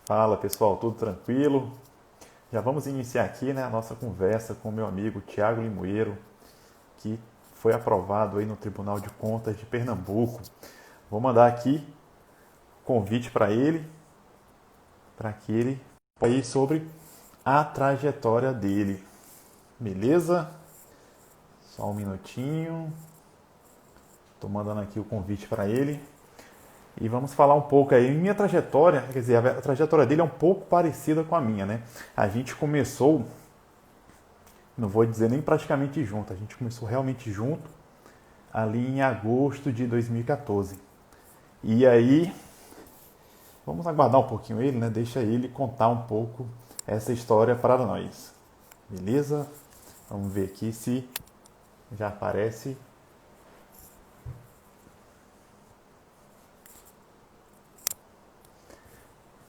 Fala pessoal, tudo tranquilo? Já vamos iniciar aqui, né, a nossa conversa com o meu amigo Tiago Limoeiro, que foi aprovado aí no Tribunal de Contas de Pernambuco. Vou mandar aqui convite para que ele fale sobre a trajetória dele. Beleza? Só um minutinho. Estou mandando aqui o convite para ele. E vamos falar um pouco aí. Minha trajetória, quer dizer, a trajetória dele é um pouco parecida com a minha, né? A gente começou, não vou dizer nem praticamente junto, a gente começou realmente junto ali em agosto de 2014. E aí, vamos aguardar um pouquinho ele, né? Deixa ele contar um pouco essa história para nós. Beleza? Vamos ver aqui se já aparece.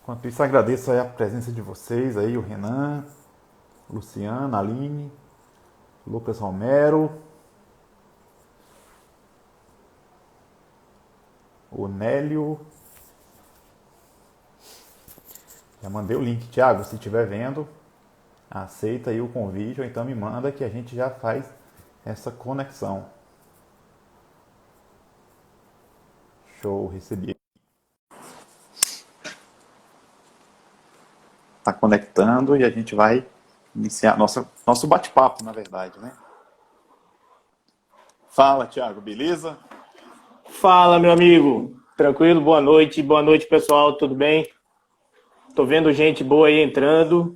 Enquanto isso, agradeço aí a presença de vocês aí, o Renan, Luciana, Aline, Lucas Romero, o Nélio. Já mandei o link, Thiago, se estiver vendo, aceita aí o convite ou então me manda que a gente já faz essa conexão. Show, recebi. Tá conectando e a gente vai iniciar nosso bate-papo, na verdade, né? Fala, Thiago, beleza? Fala, meu amigo. Tranquilo? Boa noite, pessoal. Tudo bem? Tô vendo gente boa aí entrando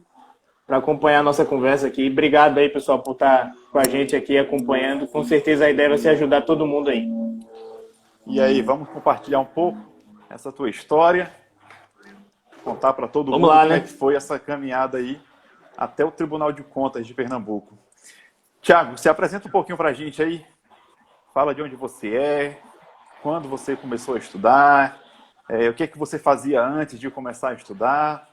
para acompanhar a nossa conversa aqui. Obrigado aí, pessoal, por estar com a gente aqui acompanhando. Com certeza a ideia vai ser ajudar todo mundo aí. E aí, vamos compartilhar um pouco essa tua história, contar para todo Vamos mundo lá, como é que né? foi essa caminhada aí até o Tribunal de Contas de Pernambuco. Thiago, se apresenta um pouquinho para a gente aí, fala de onde você é, quando você começou a estudar, o que é que você fazia antes de começar a estudar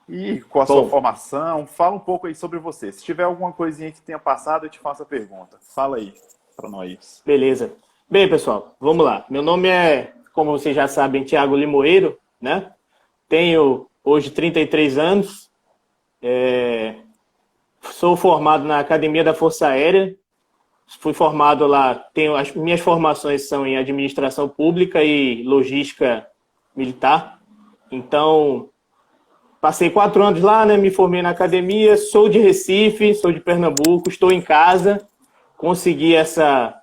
e qual a sua Bom, formação. Fala um pouco aí sobre você. Se tiver alguma coisinha que tenha passado, eu te faço a pergunta. Fala aí para nós. beleza. Bem, pessoal, vamos lá. Meu nome é, como vocês já sabem, Tiago Limoeiro, né? Tenho hoje 33 anos. Sou formado na Academia da Força Aérea. Fui formado lá, as minhas formações são em administração pública e logística militar. Então, passei 4 anos lá, né? Me formei na academia. Sou de Recife, sou de Pernambuco, estou em casa. Consegui essa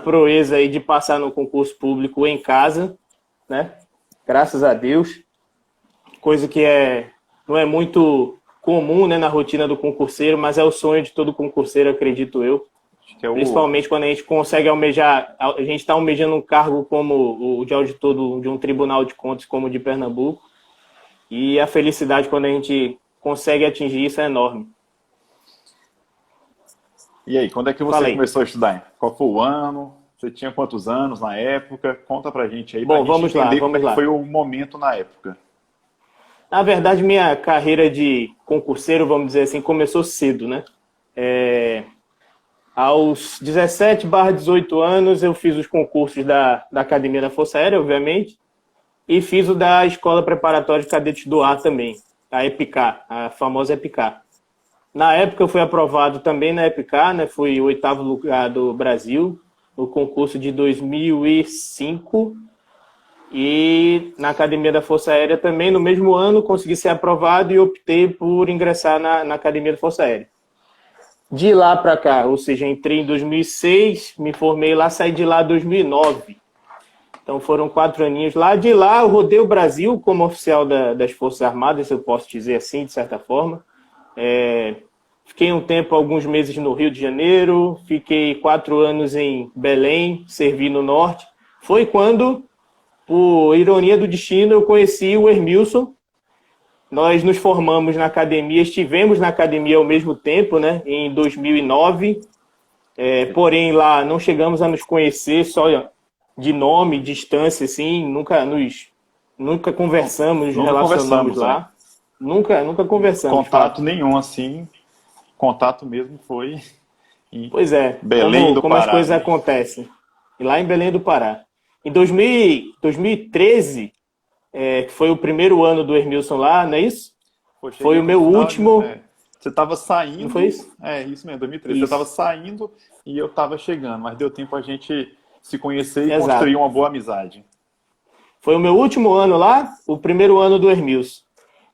proeza aí de passar no concurso público em casa, né? Graças a Deus. Coisa que não é muito comum, né, na rotina do concurseiro, mas é o sonho de todo concurseiro, acredito eu. Acho que é o. Principalmente quando a gente consegue almejar, a gente está almejando um cargo como o de auditor de um tribunal de contas como o de Pernambuco, e a felicidade quando a gente consegue atingir isso é enorme. E aí, quando é que você Falei. começou a estudar? Qual foi o ano? Você tinha quantos anos na época? Conta pra gente aí, pra Bom, gente vamos lá, entender como é vamos que foi lá. o momento na época. Na verdade, minha carreira de concurseiro, vamos dizer assim, começou cedo, né? Aos 17/18 anos, eu fiz os concursos da Academia da Força Aérea, obviamente, e fiz o da Escola Preparatória de Cadetes do Ar também, a EPICAR, a famosa EPICAR. Na época eu fui aprovado também na EPICAR, né? Fui o 8º lugar do Brasil no concurso de 2005 e na Academia da Força Aérea também no mesmo ano consegui ser aprovado e optei por ingressar na Academia da Força Aérea. De lá para cá, ou seja, entrei em 2006, me formei lá, saí de lá em 2009. Então foram 4 aninhos lá. De lá eu rodei o Brasil como oficial das Forças Armadas, se eu posso dizer assim, de certa forma. Fiquei um tempo, alguns meses no Rio de Janeiro, fiquei 4 anos em Belém, servi no Norte. Foi quando, por ironia do destino, eu conheci o Hermilson. Nós nos formamos na academia, estivemos na academia ao mesmo tempo, né, em 2009. Porém, lá não chegamos a nos conhecer, só de nome, distância, assim, nunca conversamos, nos Nunca relacionamos conversamos, né? lá. Nunca conversamos, de Contato fato. nenhum, assim. Contato mesmo foi em Pois é, Belém do como as Pará, coisas né? acontecem. E lá em Belém do Pará. Em 2013, que foi o primeiro ano do Hermilson lá, não é isso? Pô, Foi cheguei o no meu final último. Você estava Não foi saindo, isso? isso mesmo, 2013. Você Isso, estava saindo e eu estava chegando, mas deu tempo a gente se conhecer e construir exato. uma boa amizade. Foi o meu último ano lá, o primeiro ano do Hermilson.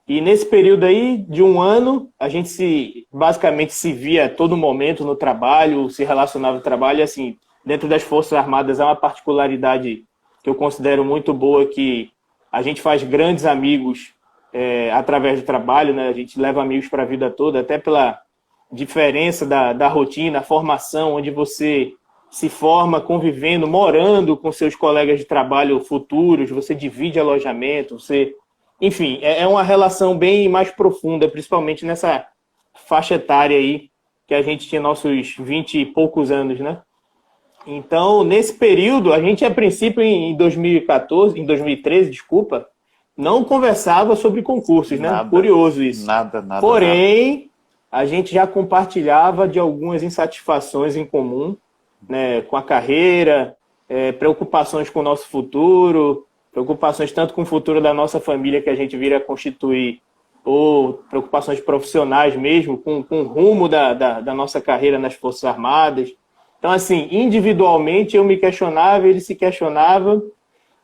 E nesse período aí, de um ano, a gente basicamente se via a todo momento no trabalho, se relacionava no trabalho, e assim, dentro das Forças Armadas há uma particularidade que eu considero muito boa, que a gente faz grandes amigos através do trabalho, né? A gente leva amigos para a vida toda, até pela diferença da rotina, a formação, onde você se forma convivendo, morando com seus colegas de trabalho futuros, você divide alojamento, enfim, é uma relação bem mais profunda, principalmente nessa faixa etária aí, que a gente tinha nossos 20 e poucos anos, né? Então, nesse período, a gente, a princípio, em 2014, em 2013, desculpa, não conversava sobre concursos, né? Nada, Curioso isso. nada, nada, nada. Porém, a gente já compartilhava de algumas insatisfações em comum, né? Com a carreira, preocupações com o nosso futuro, preocupações tanto com o futuro da nossa família que a gente vira a constituir, ou preocupações profissionais mesmo, com o rumo da nossa carreira nas Forças Armadas. Então, assim, individualmente eu me questionava, ele se questionava,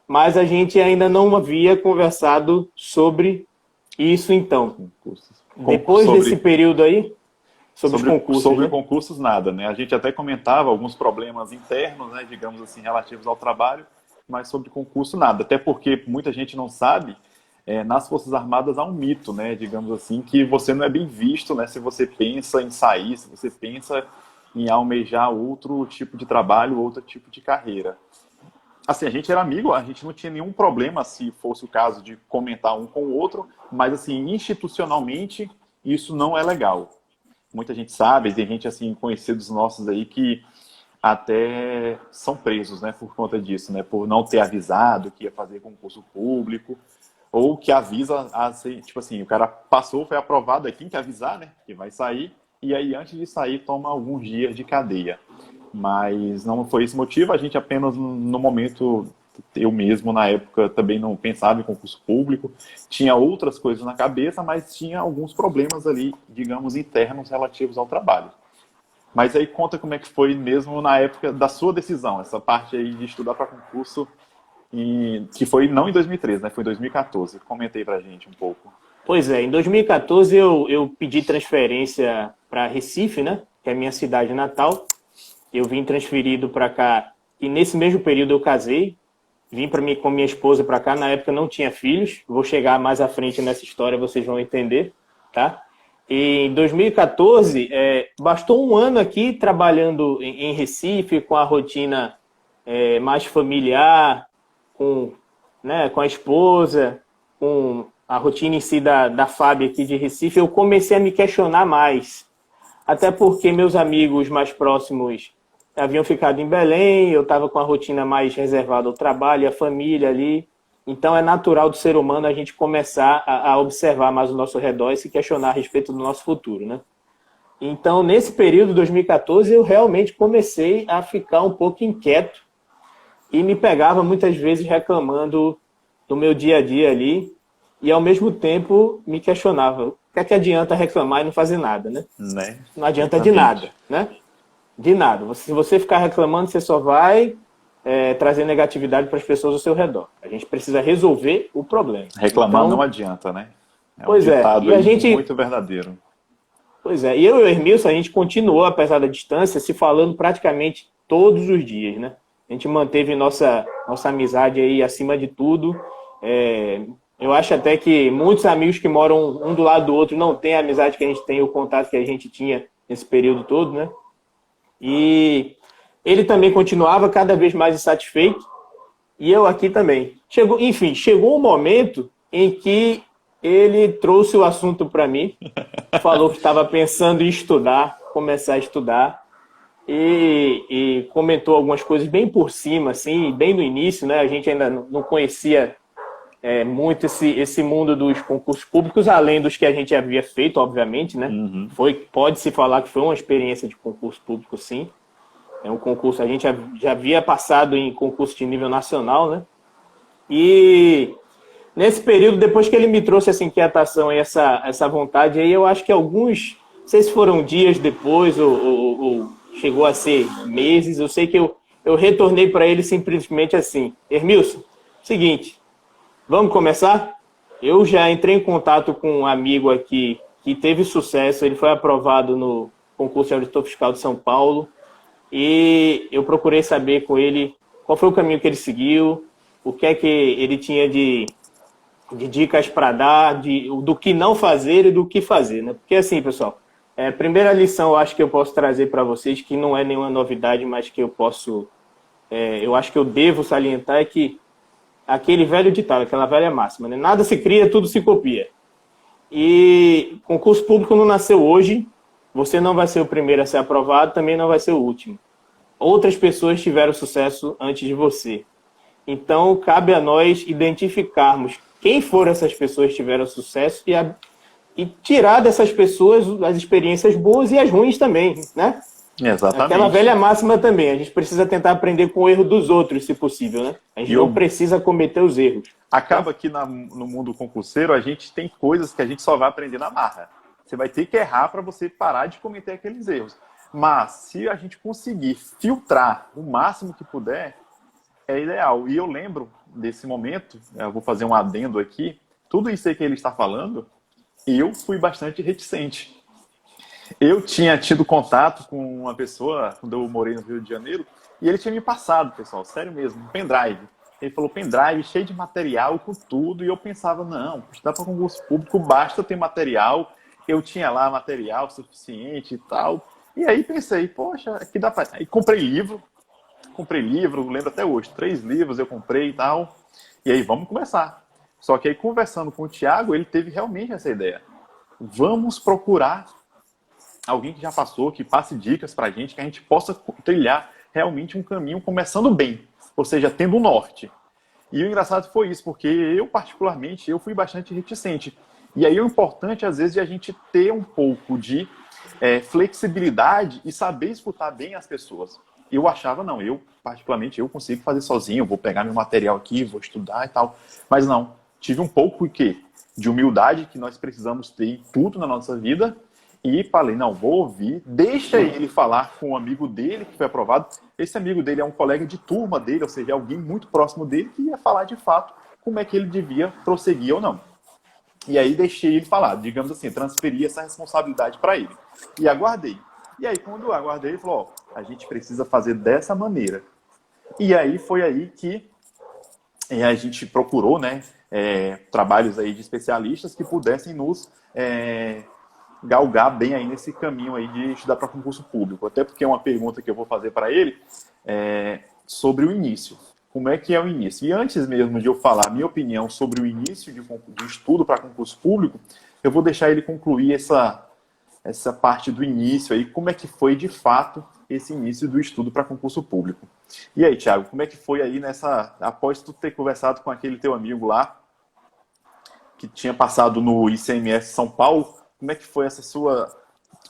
mas a gente ainda não havia conversado sobre isso então. Concursos. Depois desse período aí, sobre os concursos, sobre né? concursos, nada, né? A gente até comentava alguns problemas internos, né, digamos assim, relativos ao trabalho, mas sobre concurso, nada. Até porque muita gente não sabe, nas Forças Armadas há um mito, né, digamos assim, que você não é bem visto, né, se você pensa em sair, se você pensa em almejar outro tipo de trabalho, outro tipo de carreira. Assim, a gente era amigo, a gente não tinha nenhum problema se fosse o caso de comentar um com o outro, mas assim, institucionalmente, isso não é legal. Muita gente sabe, tem gente assim, conhecidos nossos aí que até são presos, né, por conta disso, né, por não ter avisado que ia fazer concurso público, ou que avisa, tipo assim, o cara passou, foi aprovado, aí tem que avisar, né, que vai sair, e aí antes de sair toma alguns dias de cadeia. Mas não foi esse motivo, a gente apenas no momento, eu mesmo na época também não pensava em concurso público, tinha outras coisas na cabeça, mas tinha alguns problemas ali, digamos, internos relativos ao trabalho. Mas aí conta como é que foi mesmo na época da sua decisão, essa parte aí de estudar para concurso, que foi não em 2013, né? Foi em 2014. Comentei pra gente um pouco. Pois é, em 2014 eu pedi transferência para Recife, né? Que é a minha cidade natal. Eu vim transferido para cá e nesse mesmo período eu casei. Vim com minha esposa para cá. Na época não tinha filhos. Vou chegar mais à frente nessa história, vocês vão entender, tá? E em 2014, bastou um ano aqui trabalhando em Recife, com a rotina mais familiar, com a esposa, com a rotina em si da FAB aqui de Recife. Eu comecei a me questionar mais. Até porque meus amigos mais próximos haviam ficado em Belém, eu estava com a rotina mais reservada ao trabalho, à família ali. Então é natural do ser humano a gente começar a observar mais o nosso redor e se questionar a respeito do nosso futuro, né? Então, nesse período, 2014, eu realmente comecei a ficar um pouco inquieto e me pegava muitas vezes reclamando do meu dia a dia ali e, ao mesmo tempo, me questionava. O que adianta reclamar e não fazer nada, né? Não adianta Exatamente. de nada, né? De nada. Se você ficar reclamando, você só vai trazer negatividade para as pessoas ao seu redor. A gente precisa resolver o problema. Reclamar então, não adianta, né? É um pois é. ditado E a aí gente... muito verdadeiro. Pois é. E eu e o Hermilson, a gente continuou, apesar da distância, se falando praticamente todos os dias, né? A gente manteve nossa amizade aí acima de tudo. Eu acho até que muitos amigos que moram um do lado do outro não têm a amizade que a gente tem, o contato que a gente tinha nesse período todo, né? E ele também continuava cada vez mais insatisfeito, e eu aqui também. Chegou um momento em que ele trouxe o assunto para mim, falou que estava pensando em estudar, começar a estudar, e comentou algumas coisas bem por cima, assim, bem no início, né? A gente ainda não conhecia muito esse mundo dos concursos públicos, além dos que a gente havia feito, obviamente, né? Uhum. Pode-se falar que foi uma experiência de concurso público, sim. É um concurso, a gente já havia passado em concurso de nível nacional, né? E Nesse período, depois que ele me trouxe essa inquietação e essa vontade, aí eu acho que alguns, não sei se foram dias depois ou chegou a ser meses, eu sei que eu retornei para ele simplesmente assim: Hermilson, seguinte, vamos começar? Eu já entrei em contato com um amigo aqui que teve sucesso, ele foi aprovado no concurso de auditor fiscal de São Paulo, e eu procurei saber com ele qual foi o caminho que ele seguiu, o que é que ele tinha de dicas para dar, do que não fazer e do que fazer, né? Porque assim, pessoal, a primeira lição eu acho que eu posso trazer para vocês, que não é nenhuma novidade, mas que eu acho que eu devo salientar, é que aquele velho ditado, aquela velha máxima, né? Nada se cria, tudo se copia. E concurso público não nasceu hoje, você não vai ser o primeiro a ser aprovado, também não vai ser o último. Outras pessoas tiveram sucesso antes de você. Então, cabe a nós identificarmos quem foram essas pessoas que tiveram sucesso e tirar dessas pessoas as experiências boas e as ruins também, né? Exatamente. Aquela velha máxima também, a gente precisa tentar aprender com o erro dos outros, se possível, né? A gente não precisa cometer os erros. Acaba que no mundo concurseiro a gente tem coisas que a gente só vai aprender na marra. Você vai ter que errar para você parar de cometer aqueles erros. Mas se a gente conseguir filtrar o máximo que puder, é ideal. E eu lembro desse momento, eu vou fazer um adendo aqui, tudo isso aí que ele está falando, eu fui bastante reticente. Eu tinha tido contato com uma pessoa, quando eu morei no Rio de Janeiro, e ele tinha me passado, pessoal, sério mesmo, um pendrive. Ele falou, pendrive cheio de material com tudo, e eu pensava, não, estudar para concurso público basta ter material, eu tinha lá material suficiente e tal. E aí pensei, poxa, aqui dá para... Aí comprei livro, lembro até hoje, 3 livros eu comprei e tal, e aí vamos começar. Só que aí conversando com o Thiago, ele teve realmente essa ideia. Vamos procurar alguém que já passou, que passe dicas pra gente, que a gente possa trilhar realmente um caminho começando bem, ou seja, tendo um norte. E o engraçado foi isso, porque eu particularmente, eu fui bastante reticente. E aí o importante, às vezes, é a gente ter um pouco de flexibilidade e saber escutar bem as pessoas. Eu achava, não, eu particularmente, eu consigo fazer sozinho, vou pegar meu material aqui, vou estudar e tal. Mas não, tive um pouco de humildade que nós precisamos ter em tudo na nossa vida. E falei, não, vou ouvir, deixa ele falar com um amigo dele que foi aprovado. Esse amigo dele é um colega de turma dele, ou seja, alguém muito próximo dele que ia falar de fato como é que ele devia prosseguir ou não. E aí deixei ele falar, digamos assim, transferi essa responsabilidade para ele. E aguardei. E aí quando eu aguardei, ele falou, ó, a gente precisa fazer dessa maneira. E aí foi aí que a gente procurou, né, trabalhos aí de especialistas que pudessem nos galgar bem aí nesse caminho aí de estudar para concurso público. Até porque é uma pergunta que eu vou fazer para ele sobre o início. Como é que é o início? E antes mesmo de eu falar a minha opinião sobre o início de estudo para concurso público, eu vou deixar ele concluir essa parte do início aí, como é que foi de fato esse início do estudo para concurso público. E aí, Thiago, como é que foi aí após tu ter conversado com aquele teu amigo lá, que tinha passado no ICMS São Paulo, como é que foi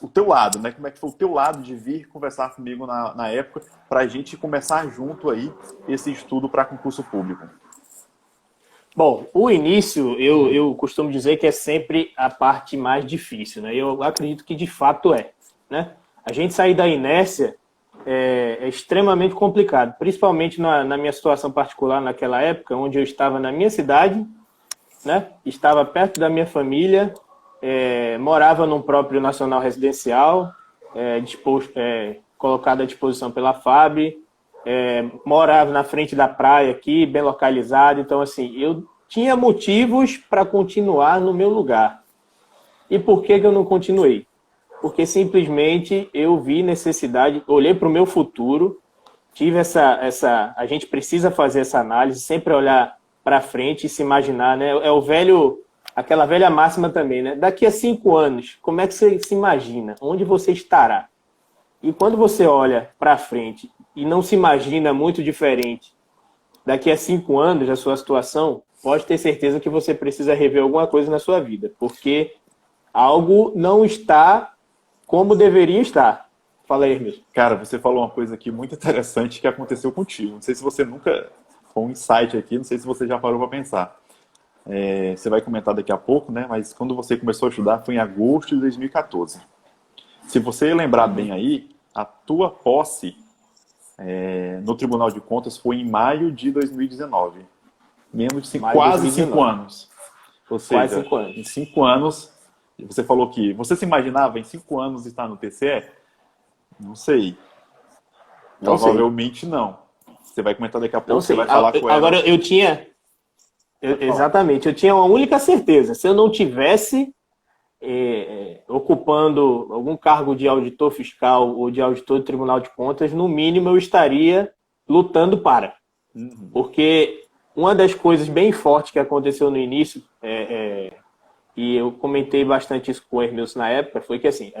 o teu lado, né? Como é que foi o teu lado de vir conversar comigo na época para a gente começar junto aí esse estudo para concurso público? Bom, o início, eu costumo dizer que é sempre a parte mais difícil, né? Eu acredito que de fato né? A gente sair da inércia é extremamente complicado, principalmente na minha situação particular naquela época, onde eu estava na minha cidade, né? Estava perto da minha família, morava num próprio nacional residencial, colocado à disposição pela FAB, morava na frente da praia aqui, bem localizado. Então, assim, eu tinha motivos para continuar no meu lugar. E por que eu não continuei? Porque simplesmente eu vi necessidade, olhei para o meu futuro, tive a gente precisa fazer essa análise, sempre olhar para frente e se imaginar, né? Aquela velha máxima também, né? Daqui a 5 anos, como é que você se imagina? Onde você estará? E quando você olha para frente e não se imagina muito diferente daqui a 5 anos a sua situação, pode ter certeza que você precisa rever alguma coisa na sua vida, porque algo não está como deveria estar. Fala aí, Hermilson. Cara, você falou uma coisa aqui muito interessante que aconteceu contigo. Não sei se você nunca... Foi um insight aqui, não sei se você já parou para pensar. você vai comentar daqui a pouco, né? Mas quando você começou a estudar foi em agosto de 2014. Se você lembrar bem aí, a tua posse no Tribunal de Contas foi em maio de 2019. Menos de quase 5 anos. Ou Quase seja, 5 anos. em 5 anos, você falou que você se imaginava em 5 anos estar no TCE? Não sei. Não sei. Provavelmente não. Você vai comentar daqui a pouco, Não sei. você vai falar com ela. Agora, eu tinha... exatamente, eu tinha uma única certeza. Se eu não tivesse ocupando algum cargo de auditor fiscal ou de auditor do Tribunal de Contas, no mínimo eu estaria lutando para. Porque uma das coisas bem fortes que aconteceu no início, e eu comentei bastante isso com o Hermilson na época, foi que assim,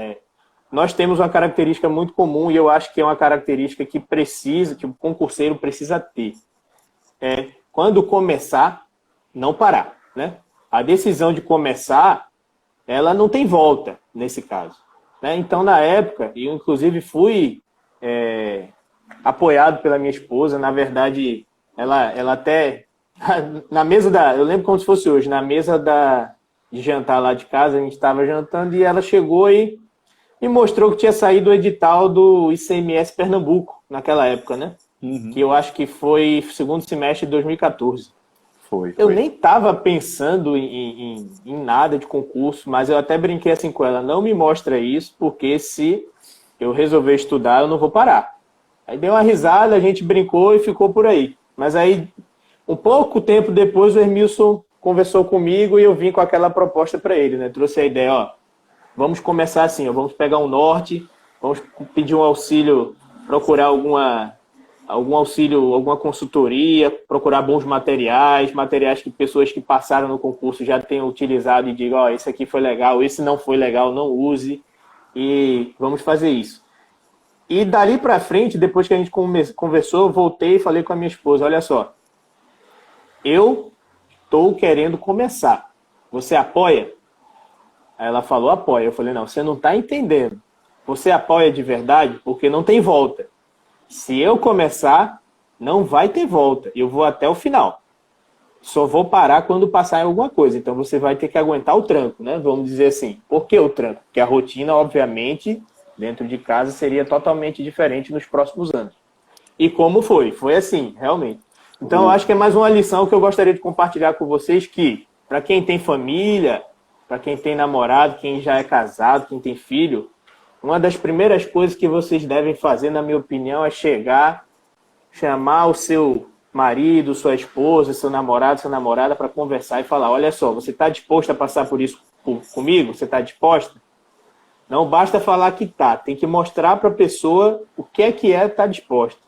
nós temos uma característica muito comum e eu acho que é uma característica que o concurseiro precisa ter. Quando começar, não parar, né? A decisão de começar, ela não tem volta nesse caso, né? Então, na época, eu inclusive fui apoiado pela minha esposa. Na verdade, ela até na mesa eu lembro como se fosse hoje, na mesa de jantar lá de casa, a gente estava jantando e ela chegou e me mostrou que tinha saído o edital do ICMS Pernambuco naquela época, né? Que eu acho que foi segundo semestre de 2014. Foi. Eu nem estava pensando em nada de concurso, mas eu até brinquei assim com ela, não me mostra isso, porque se eu resolver estudar, eu não vou parar. Aí deu uma risada, a gente brincou e ficou por aí. Mas aí, um pouco tempo depois, o Hermilson conversou comigo e eu vim com aquela proposta para ele, né? Trouxe a ideia, ó, vamos começar assim, ó, vamos pegar um norte, vamos pedir um auxílio, procurar algum auxílio, alguma consultoria, procurar bons materiais que pessoas que passaram no concurso já tenham utilizado e digam, ó, esse aqui foi legal, esse não foi legal, não use, e vamos fazer isso. E dali para frente, depois que a gente conversou, eu voltei e falei com a minha esposa, olha só, eu estou querendo começar, você apoia? Aí ela falou, apoia. Eu falei, não, você não está entendendo. Você apoia de verdade porque não tem volta. Se eu começar, não vai ter volta. Eu vou até o final. Só vou parar quando passar em alguma coisa. Então você vai ter que aguentar o tranco, né? Vamos dizer assim. Por que o tranco? Porque a rotina, obviamente, dentro de casa seria totalmente diferente nos próximos anos. E como foi? Foi assim, realmente. Então eu acho que é mais uma lição que eu gostaria de compartilhar com vocês que, para quem tem família, para quem tem namorado, quem já é casado, quem tem filho, uma das primeiras coisas que vocês devem fazer, na minha opinião, é chamar o seu marido, sua esposa, seu namorado, sua namorada para conversar e falar, olha só, você está disposto a passar por isso comigo? Você está disposta? Não basta falar que tá, tem que mostrar para a pessoa o que é estar disposta.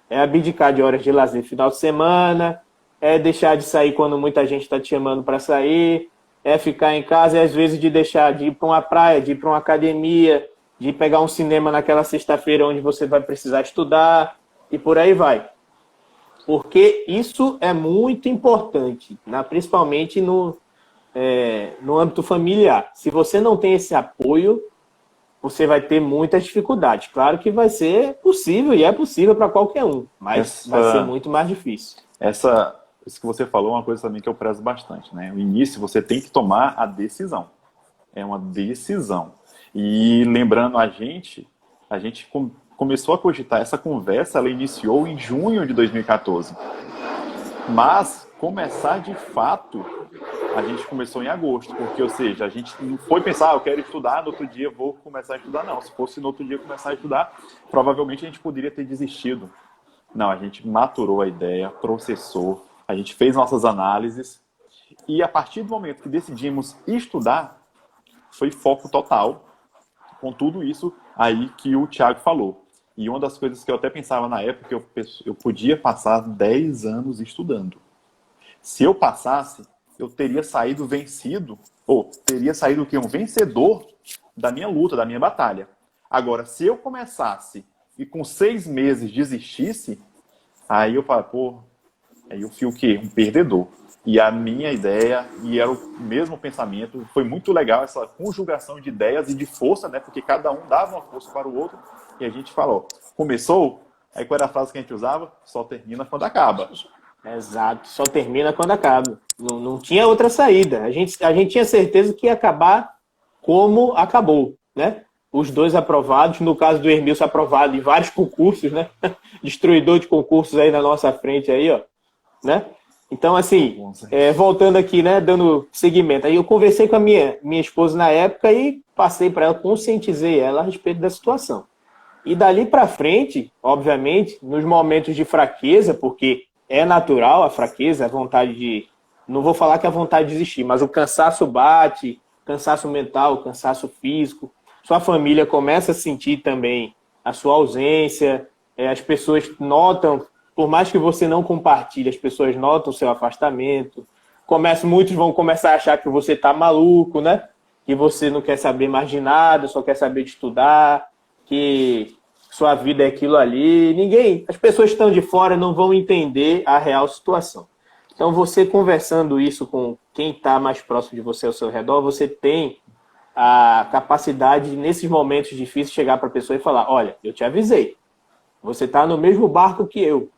É abdicar de horas de lazer final de semana, é deixar de sair quando muita gente está te chamando para sair, é ficar em casa e às vezes de deixar de ir para uma praia, de ir para uma academia, de pegar um cinema naquela sexta-feira onde você vai precisar estudar e por aí vai. Porque isso é muito importante, né? Principalmente no âmbito familiar. Se você não tem esse apoio, você vai ter muitas dificuldades. Claro que vai ser possível e é possível para qualquer um, mas vai ser muito mais difícil. Isso que você falou é uma coisa também que eu prezo bastante, né? No início você tem que tomar a decisão. É uma decisão. E lembrando a gente começou a cogitar essa conversa, ela iniciou em junho de 2014. Mas começar de fato, a gente começou em agosto, porque, ou seja, a gente não foi pensar, eu quero estudar, no outro dia vou começar a estudar, não. Se fosse no outro dia começar a estudar, provavelmente a gente poderia ter desistido. Não, a gente maturou a ideia, processou, a gente fez nossas análises e a partir do momento que decidimos estudar, foi foco total com tudo isso aí que o Thiago falou. E uma das coisas que eu até pensava na época, eu podia passar 10 anos estudando. Se eu passasse, eu teria saído vencido, ou teria saído o quê? Um vencedor da minha luta, da minha batalha. Agora, se eu começasse e com 6 meses desistisse, aí eu falo, pô, aí eu fui o quê? Um perdedor. E a minha ideia, e era o mesmo pensamento, foi muito legal essa conjugação de ideias e de força, né? Porque cada um dava uma força para o outro, e a gente falou, começou, aí qual era a frase que a gente usava? Só termina quando acaba. Exato, só termina quando acaba. Não tinha outra saída. A gente tinha certeza que ia acabar como acabou, né? Os dois aprovados, no caso do Hermilson aprovado em vários concursos, né? Destruidor de concursos aí na nossa frente aí, ó, né? Então, assim, voltando aqui, né, dando seguimento, aí eu conversei com a minha esposa na época e passei para ela, conscientizei ela a respeito da situação. E dali para frente, obviamente, nos momentos de fraqueza, porque é natural a fraqueza, a vontade de... Não vou falar que a vontade de desistir, mas o cansaço bate, cansaço mental, cansaço físico. Sua família começa a sentir também a sua ausência, as pessoas notam, por mais que você não compartilhe, as pessoas notam o seu afastamento. Muitos vão começar a achar que você está maluco, né? Que você não quer saber mais de nada, só quer saber de estudar, que sua vida é aquilo ali. As pessoas que estão de fora não vão entender a real situação. Então, você conversando isso com quem está mais próximo de você ao seu redor, você tem a capacidade, nesses momentos difíceis, chegar para a pessoa e falar: olha, eu te avisei, você está no mesmo barco que eu.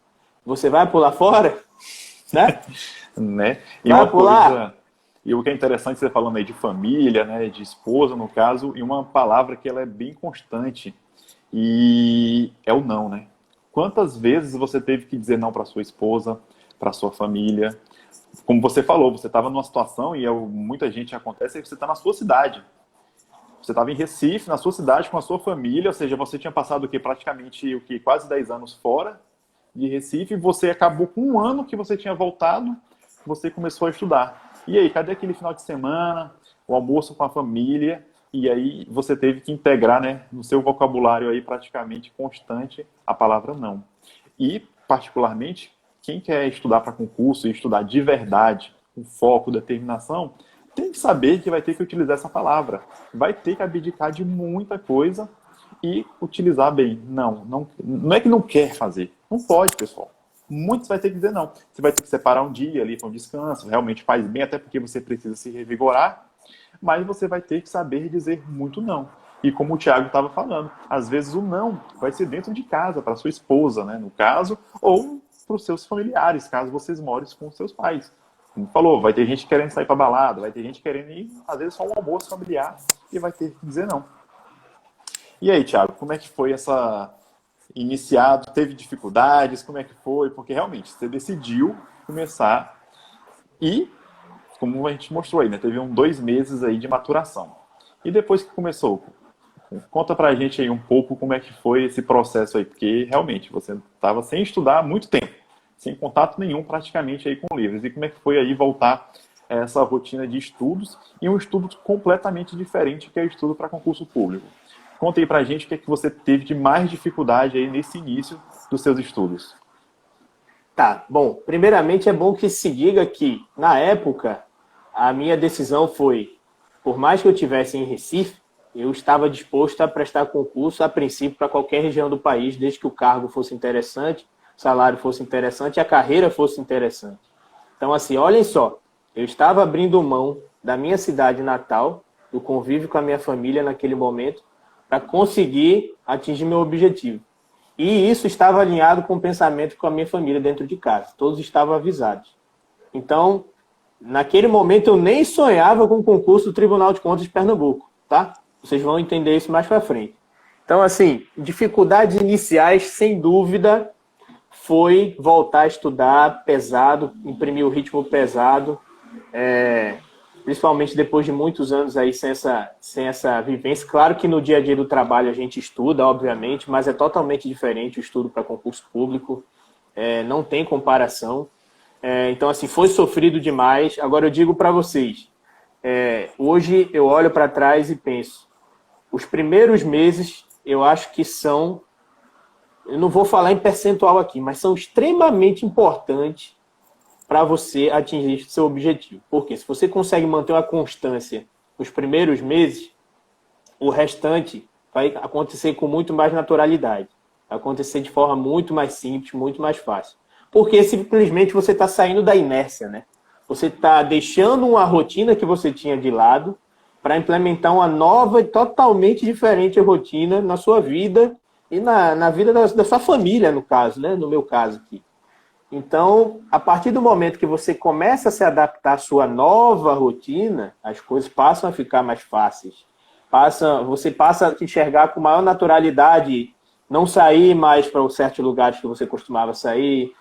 Você vai pular fora? Né? Né? E vai uma pular? coisa, e o que é interessante, você falando aí de família, né, de esposa, no caso, e uma palavra que ela é bem constante, e é o não, né? Quantas vezes você teve que dizer não para sua esposa, para sua família? Como você falou, você estava numa situação, e muita gente acontece, que você está na sua cidade. Você estava em Recife, na sua cidade, com a sua família, ou seja, você tinha passado praticamente quase 10 anos fora de Recife, e você acabou com um ano que você tinha voltado, você começou a estudar. E aí, cadê aquele final de semana, o almoço com a família? E aí você teve que integrar, né, no seu vocabulário aí praticamente constante a palavra não. E, particularmente, quem quer estudar para concurso e estudar de verdade, com foco, determinação, tem que saber que vai ter que utilizar essa palavra. Vai ter que abdicar de muita coisa e utilizar bem. Não é que não quer fazer. Não pode, pessoal. Muitos vai ter que dizer não. Você vai ter que separar um dia ali para um descanso. Realmente faz bem, até porque você precisa se revigorar. Mas você vai ter que saber dizer muito não. E como o Thiago estava falando, às vezes o não vai ser dentro de casa, para sua esposa, né, no caso, ou para os seus familiares, caso vocês morem com os seus pais. Como falou, vai ter gente querendo sair para balada, vai ter gente querendo ir, às vezes, só um almoço familiar, e vai ter que dizer não. E aí, Thiago, como é que foi essa iniciado? Teve dificuldades? Como é que foi? Porque realmente você decidiu começar e, como a gente mostrou aí, né, teve 2 meses aí de maturação. E depois que começou, conta pra gente aí um pouco como é que foi esse processo aí, porque realmente você estava sem estudar há muito tempo, sem contato nenhum praticamente aí com livros. E como é que foi aí voltar a essa rotina de estudos e um estudo completamente diferente que é o estudo para concurso público? Conta aí pra gente o que é que você teve de mais dificuldade aí nesse início dos seus estudos. Tá, bom, primeiramente é bom que se diga que, na época, a minha decisão foi, por mais que eu estivesse em Recife, eu estava disposto a prestar concurso, a princípio, para qualquer região do país, desde que o cargo fosse interessante, o salário fosse interessante e a carreira fosse interessante. Então, assim, olhem só, eu estava abrindo mão da minha cidade natal, do convívio com a minha família naquele momento, para conseguir atingir meu objetivo. E isso estava alinhado com o pensamento com a minha família dentro de casa. Todos estavam avisados. Então, naquele momento, eu nem sonhava com o concurso do Tribunal de Contas de Pernambuco, tá? Vocês vão entender isso mais para frente. Então, assim, dificuldades iniciais, sem dúvida, foi voltar a estudar pesado, imprimir o ritmo pesado, principalmente depois de muitos anos aí sem essa vivência. Claro que no dia a dia do trabalho a gente estuda, obviamente, mas é totalmente diferente o estudo para concurso público, não tem comparação. Então, assim, foi sofrido demais. Agora eu digo para vocês, hoje eu olho para trás e penso, os primeiros meses eu acho que são, eu não vou falar em percentual aqui, mas são extremamente importantes para você atingir seu objetivo. Porque se você consegue manter uma constância nos primeiros meses, o restante vai acontecer com muito mais naturalidade. Vai acontecer de forma muito mais simples, muito mais fácil. Porque simplesmente você está saindo da inércia, né? Você está deixando uma rotina que você tinha de lado para implementar uma nova e totalmente diferente rotina na sua vida e na vida da sua família, no caso, né? No meu caso aqui. Então, a partir do momento que você começa a se adaptar à sua nova rotina, as coisas passam a ficar mais fáceis. Você passa a enxergar com maior naturalidade, não sair mais para certos lugares que você costumava sair,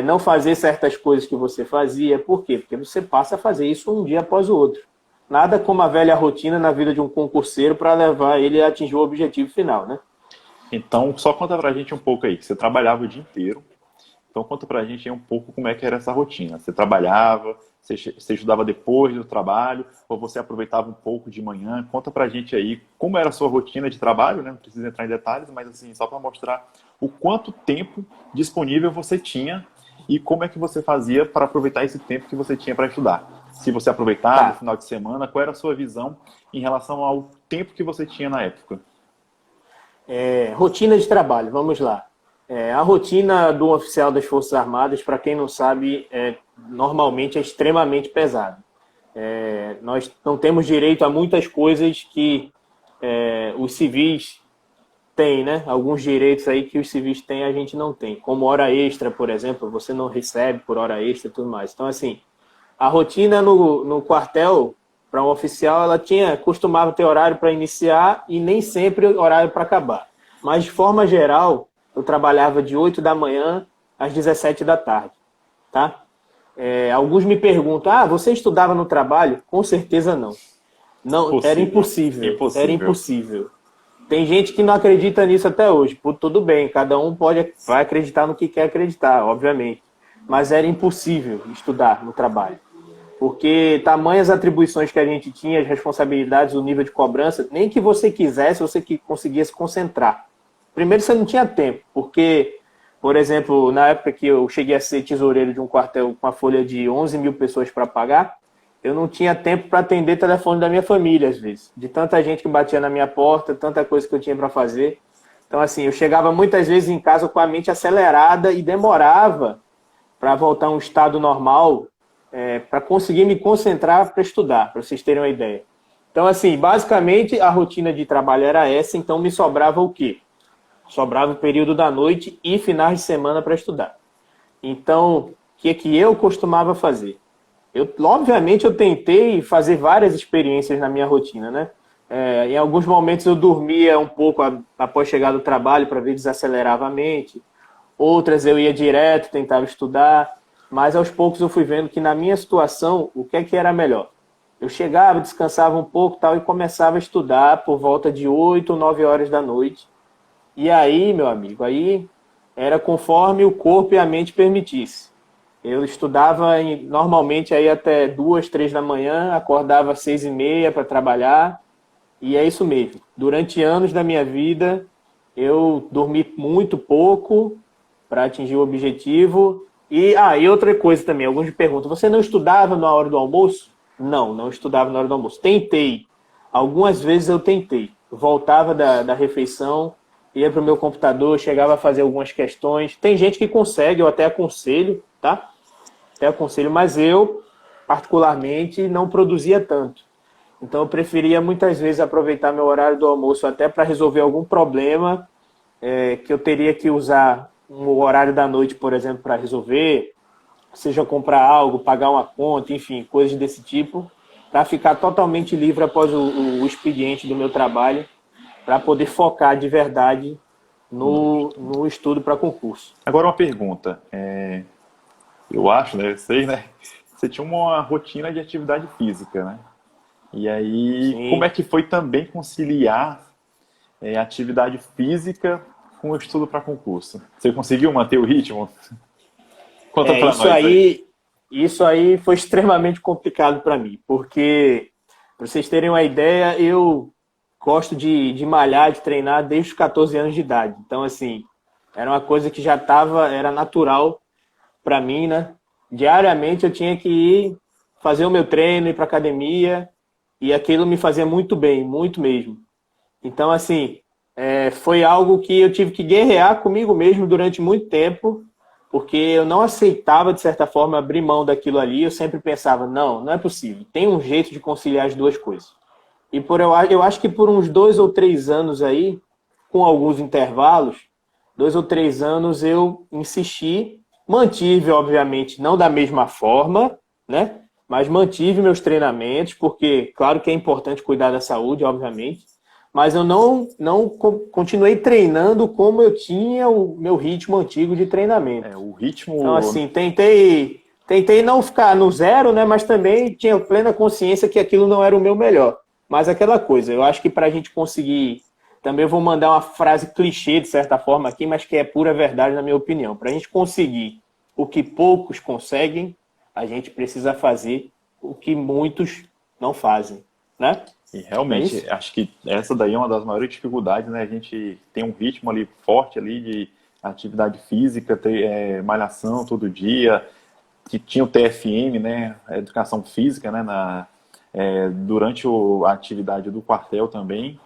não fazer certas coisas que você fazia. Por quê? Porque você passa a fazer isso um dia após o outro. Nada como a velha rotina na vida de um concurseiro para levar ele a atingir o objetivo final, né? Então, só conta pra gente um pouco aí, que você trabalhava o dia inteiro. Então, conta pra gente aí um pouco como é que era essa rotina. Você trabalhava, você estudava depois do trabalho, ou você aproveitava um pouco de manhã? Conta pra gente aí como era a sua rotina de trabalho, né? Não precisa entrar em detalhes, mas assim, só para mostrar o quanto tempo disponível você tinha e como é que você fazia para aproveitar esse tempo que você tinha para estudar. Se você aproveitava no Tá. final de semana, qual era a sua visão em relação ao tempo que você tinha na época? Rotina de trabalho, vamos lá. A rotina do oficial das Forças Armadas, para quem não sabe, normalmente é extremamente pesada. Nós não temos direito a muitas coisas que os civis têm, né? Alguns direitos aí que os civis têm a gente não tem. Como hora extra, por exemplo, você não recebe por hora extra e tudo mais. Então, assim, a rotina no quartel, para um oficial, costumava ter horário para iniciar e nem sempre horário para acabar. Mas, de forma geral, eu trabalhava de 8 da manhã às 17 da tarde, tá? Alguns me perguntam, você estudava no trabalho? Com certeza não. Não, era impossível. Era Impossível. impossível. Tem gente que não acredita nisso até hoje. Pô, tudo bem, cada um vai acreditar no que quer acreditar, obviamente. Mas era impossível estudar no trabalho. Porque tamanhas atribuições que a gente tinha, as responsabilidades, o nível de cobrança, nem que você quisesse, você que conseguia se concentrar. Primeiro, você não tinha tempo, porque, por exemplo, na época que eu cheguei a ser tesoureiro de um quartel com a folha de 11 mil pessoas para pagar, eu não tinha tempo para atender telefone da minha família, às vezes. De tanta gente que batia na minha porta, tanta coisa que eu tinha para fazer. Então, assim, eu chegava muitas vezes em casa com a mente acelerada e demorava para voltar a um estado normal, para conseguir me concentrar para estudar, para vocês terem uma ideia. Então, assim, basicamente a rotina de trabalho era essa, então me sobrava o quê? Sobrava o período da noite e finais de semana para estudar. Então, o que eu costumava fazer? Obviamente, eu tentei fazer várias experiências na minha rotina, né? Em alguns momentos eu dormia um pouco após chegar do trabalho para ver se desacelerava a mente. Outras eu ia direto, tentava estudar. Mas aos poucos eu fui vendo que na minha situação, o que era melhor? Eu chegava, descansava um pouco tal, e começava a estudar por volta de 8 ou 9 horas da noite. E aí, meu amigo, aí era conforme o corpo e a mente permitisse. Eu estudava normalmente aí até 2, 3 da manhã, acordava às 6h30 para trabalhar, e é isso mesmo. Durante anos da minha vida, eu dormi muito pouco para atingir o objetivo. E outra coisa também, alguns me perguntam, você não estudava na hora do almoço? Não, não estudava na hora do almoço. Tentei. Algumas vezes eu tentei. Eu voltava da refeição, ia para o meu computador, chegava a fazer algumas questões. Tem gente que consegue, eu até aconselho, tá? Até aconselho, mas eu, particularmente, não produzia tanto. Então eu preferia muitas vezes aproveitar meu horário do almoço até para resolver algum problema que eu teria que usar um horário da noite, por exemplo, para resolver, seja comprar algo, pagar uma conta, enfim, coisas desse tipo, para ficar totalmente livre após o expediente do meu trabalho, para poder focar de verdade no estudo para concurso. Agora uma pergunta. Eu acho, né? Eu sei, né? Você tinha uma rotina de atividade física, né? E aí, como é Sim. que foi também conciliar atividade física com o estudo para concurso? Você conseguiu manter o ritmo? Conta É, para isso nós aí. aí, isso aí foi extremamente complicado para mim, porque, para vocês terem uma ideia, eu gosto de malhar, de treinar desde os 14 anos de idade. Então, assim, era uma coisa que era natural para mim, né? Diariamente eu tinha que ir fazer o meu treino, ir para academia, e aquilo me fazia muito bem, muito mesmo. Então, assim, foi algo que eu tive que guerrear comigo mesmo durante muito tempo, porque eu não aceitava, de certa forma, abrir mão daquilo ali. Eu sempre pensava, não, não é possível. Tem um jeito de conciliar as duas coisas. E eu acho que por uns 2 ou 3 anos aí, com alguns intervalos, 2 ou 3 anos eu insisti Mantive, obviamente, não da mesma forma, né? Mas mantive meus treinamentos, porque, claro que é importante cuidar da saúde, obviamente, mas eu não continuei treinando como eu tinha o meu ritmo antigo de treinamento. O Então, ritmo. assim, tentei não ficar no zero, né? Mas também tinha plena consciência que aquilo não era o meu melhor. Mas aquela coisa, eu acho que para a gente conseguir. Também eu vou mandar uma frase clichê, de certa forma, aqui, mas que é pura verdade, na minha opinião. Para a gente conseguir o que poucos conseguem, a gente precisa fazer o que muitos não fazem, né? E Não é realmente, isso? acho que essa daí é uma das maiores dificuldades, né? A gente tem um ritmo ali forte ali de atividade física, ter malhação todo dia, que tinha o TFM, né? Educação física, né? Durante a atividade do quartel também.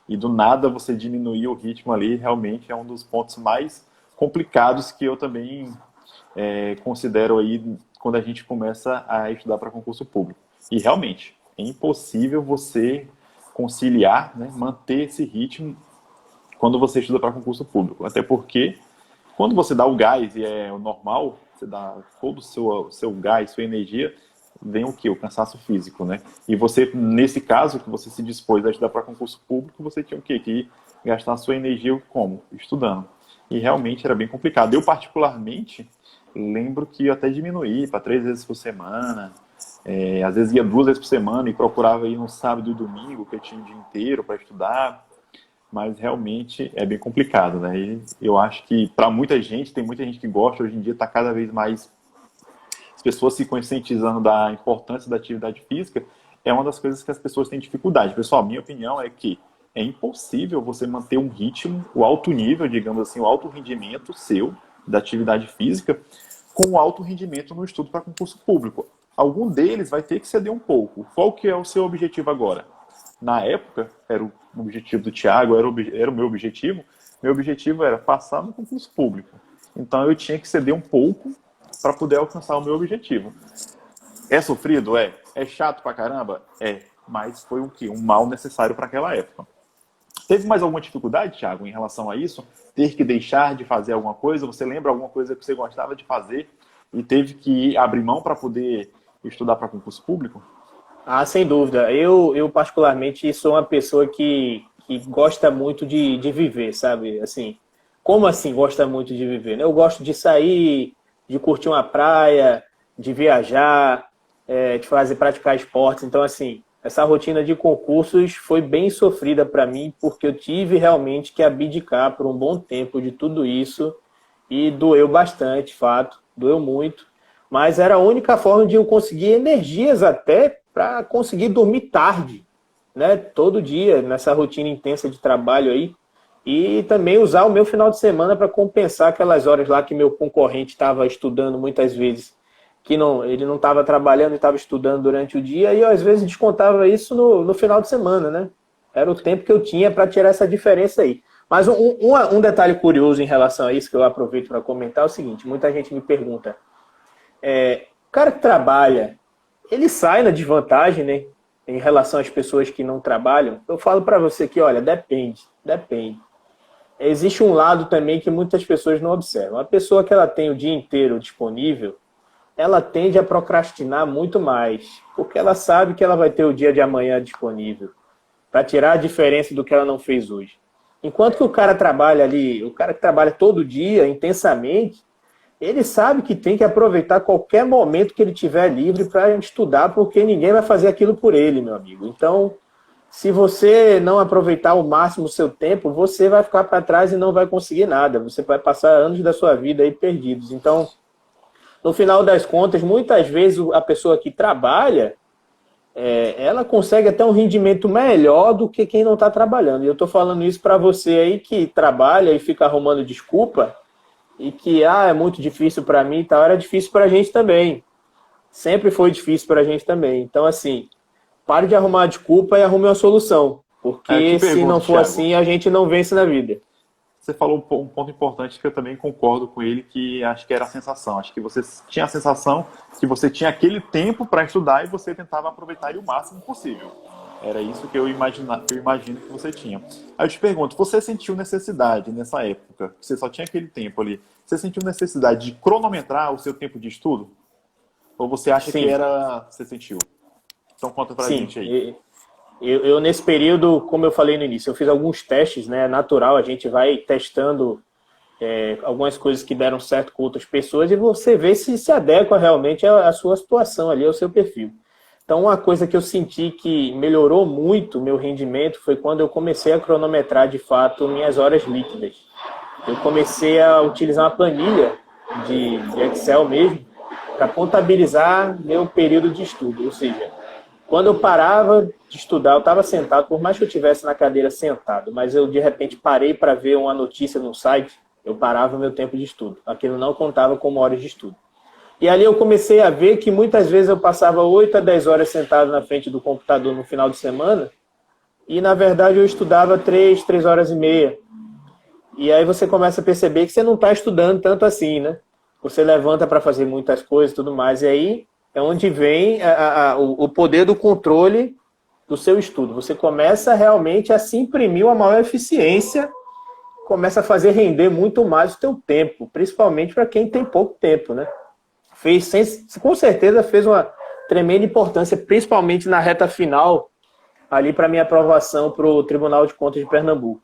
E do nada você diminuir o ritmo ali, realmente é um dos pontos mais complicados que eu também considero aí quando a gente começa a estudar para concurso público. E realmente, é impossível você conciliar, né, manter esse ritmo quando você estuda para concurso público. Até porque, quando você dá o gás e é o normal, você dá todo o seu gás, sua energia, vem o quê? O cansaço físico, né? E você, nesse caso, que você se dispôs a estudar para concurso público, você tinha o quê? Que gastar sua energia como? Estudando. E realmente era bem complicado. Eu, particularmente, lembro que eu até diminuí para 3 vezes por semana. Às vezes ia 2 vezes por semana e procurava ir no sábado e domingo, que eu tinha o dia inteiro para estudar. Mas realmente é bem complicado, né? E eu acho que para muita gente, tem muita gente que gosta, hoje em dia está cada vez mais as pessoas se conscientizando da importância da atividade física, é uma das coisas que as pessoas têm dificuldade. Pessoal, minha opinião é que é impossível você manter um ritmo, o alto nível, digamos assim, o alto rendimento seu da atividade física com o alto rendimento no estudo para concurso público. Algum deles vai ter que ceder um pouco. Qual que é o seu objetivo agora? Na época, era o objetivo do Thiago, era o meu objetivo. Meu objetivo era passar no concurso público. Então eu tinha que ceder um pouco para poder alcançar o meu objetivo. É sofrido? É. É chato pra caramba? É. Mas foi o quê? Um mal necessário para aquela época. Teve mais alguma dificuldade, Thiago, em relação a isso? Ter que deixar de fazer alguma coisa? Você lembra alguma coisa que você gostava de fazer e teve que abrir mão para poder estudar para concurso público? Ah, sem dúvida. Eu particularmente, sou uma pessoa que gosta muito de viver, sabe? Assim, como assim gosta muito de viver, né? Eu gosto de sair, de curtir uma praia, de viajar, de fazer, praticar esportes. Então, assim, essa rotina de concursos foi bem sofrida para mim, porque eu tive realmente que abdicar por um bom tempo de tudo isso e doeu bastante, fato, doeu muito. Mas era a única forma de eu conseguir energias até para conseguir dormir tarde, né? Todo dia, nessa rotina intensa de trabalho aí. E também usar o meu final de semana para compensar aquelas horas lá que meu concorrente estava estudando muitas vezes, que não, ele não estava trabalhando e estava estudando durante o dia, e eu às vezes descontava isso no final de semana, né? Era o tempo que eu tinha para tirar essa diferença aí. Mas um detalhe curioso em relação a isso, que eu aproveito para comentar, é o seguinte: muita gente me pergunta, o cara que trabalha, ele sai na desvantagem, né? Em relação às pessoas que não trabalham? Eu falo para você que, olha, depende, depende. Existe um lado também que muitas pessoas não observam. A pessoa que ela tem o dia inteiro disponível, ela tende a procrastinar muito mais, porque ela sabe que ela vai ter o dia de amanhã disponível, para tirar a diferença do que ela não fez hoje. Enquanto que o cara trabalha ali, o cara que trabalha todo dia, intensamente, ele sabe que tem que aproveitar qualquer momento que ele tiver livre para estudar, porque ninguém vai fazer aquilo por ele, meu amigo. Então, se você não aproveitar ao máximo o seu tempo, você vai ficar para trás e não vai conseguir nada. Você vai passar anos da sua vida aí perdidos. Então, no final das contas, muitas vezes a pessoa que trabalha, ela consegue até um rendimento melhor do que quem não está trabalhando. E eu estou falando isso para você aí que trabalha e fica arrumando desculpa, e que é muito difícil para mim e tal. Era difícil para a gente também. Sempre foi difícil para a gente também. Então, assim, pare de arrumar desculpa e arrume uma solução. Eu te Porque se não pergunto, for Thiago, assim, a gente não vence na vida. você falou um ponto importante que eu também concordo com ele, que acho que era a sensação. Acho que você tinha a sensação que você tinha aquele tempo para estudar e você tentava aproveitar ele o máximo possível. Era isso que eu imagino que você tinha. Aí eu te pergunto, você sentiu necessidade nessa época, que você só tinha aquele tempo ali, você sentiu necessidade de cronometrar o seu tempo de estudo? Ou você acha que Sim, era... Você sentiu? Então conta pra sim. gente aí. Nesse período, como eu falei no início, eu fiz alguns testes, né? É natural, a gente vai testando algumas coisas que deram certo com outras pessoas e você vê se adequa realmente à sua situação ali, ao seu perfil. Então, uma coisa que eu senti que melhorou muito o meu rendimento foi quando eu comecei a cronometrar, de fato, minhas horas líquidas. Eu comecei a utilizar uma planilha de Excel mesmo para contabilizar meu período de estudo. Ou seja, quando eu parava de estudar, eu estava sentado, por mais que eu estivesse na cadeira sentado, mas eu de repente parei para ver uma notícia no site, eu parava o meu tempo de estudo. Aquilo não contava como horas de estudo. E ali eu comecei a ver que muitas vezes eu passava 8 a 10 horas sentado na frente do computador no final de semana e, na verdade, eu estudava 3 horas e meia. E aí você começa a perceber que você não está estudando tanto assim, né? Você levanta para fazer muitas coisas e tudo mais. E aí é onde vem o poder do controle do seu estudo. Você começa realmente a se imprimir uma maior eficiência, começa a fazer render muito mais o teu tempo, principalmente para quem tem pouco tempo, né? Com certeza fez uma tremenda importância, principalmente na reta final, ali para minha aprovação para o Tribunal de Contas de Pernambuco,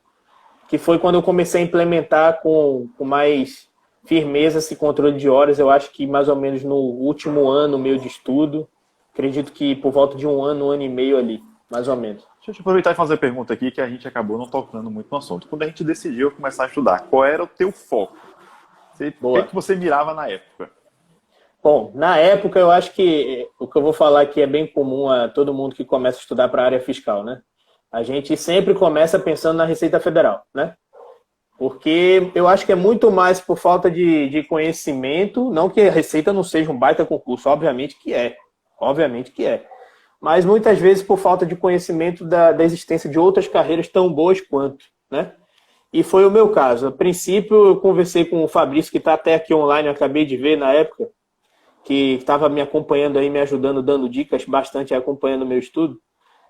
que foi quando eu comecei a implementar com mais firmeza esse controle de horas. Eu acho que mais ou menos no último ano meu de estudo, acredito que por volta de um ano e meio ali, mais ou menos. Deixa eu te aproveitar e fazer a pergunta aqui, que a gente acabou não tocando muito no assunto. Quando a gente decidiu começar a estudar, qual era o teu foco? O que você mirava na época? Bom, na época eu acho que o que eu vou falar aqui é bem comum a todo mundo que começa a estudar para a área fiscal, né? A gente sempre começa pensando na Receita Federal, né? Porque eu acho que é muito mais por falta de conhecimento, não que a Receita não seja um baita concurso, obviamente que é. Mas muitas vezes por falta de conhecimento da existência de outras carreiras tão boas quanto, né? E foi o meu caso. A princípio eu conversei com o Fabrício, que está até aqui online, eu acabei de ver na época, que estava me acompanhando aí, me ajudando, dando dicas bastante, acompanhando o meu estudo.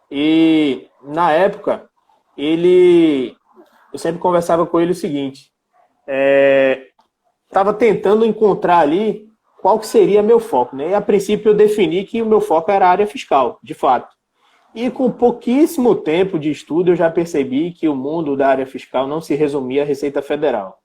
E na época, eu sempre conversava com ele o seguinte, estava tentando encontrar ali qual que seria meu foco, né? E a princípio eu defini que o meu foco era a área fiscal, de fato. E com pouquíssimo tempo de estudo eu já percebi que o mundo da área fiscal não se resumia à Receita Federal.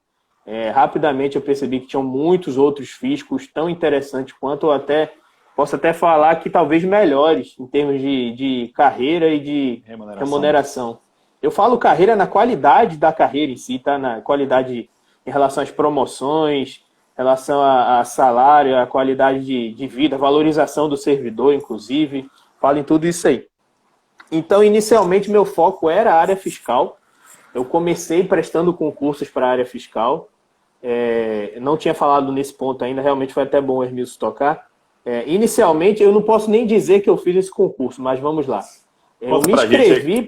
Rapidamente eu percebi que tinham muitos outros fiscos tão interessantes quanto, ou até posso até falar que talvez melhores em termos de carreira e de remuneração. Eu falo carreira na qualidade da carreira em si, tá? Na qualidade em relação às promoções, em relação a salário, a qualidade de vida, valorização do servidor, inclusive. Falo em tudo isso aí. Então, inicialmente, meu foco era a área fiscal. Eu comecei prestando concursos para a área fiscal. Não tinha falado nesse ponto ainda, realmente foi até bom o Hermilson tocar. Inicialmente, eu não posso nem dizer que eu fiz esse concurso, mas vamos lá. Eu me inscrevi...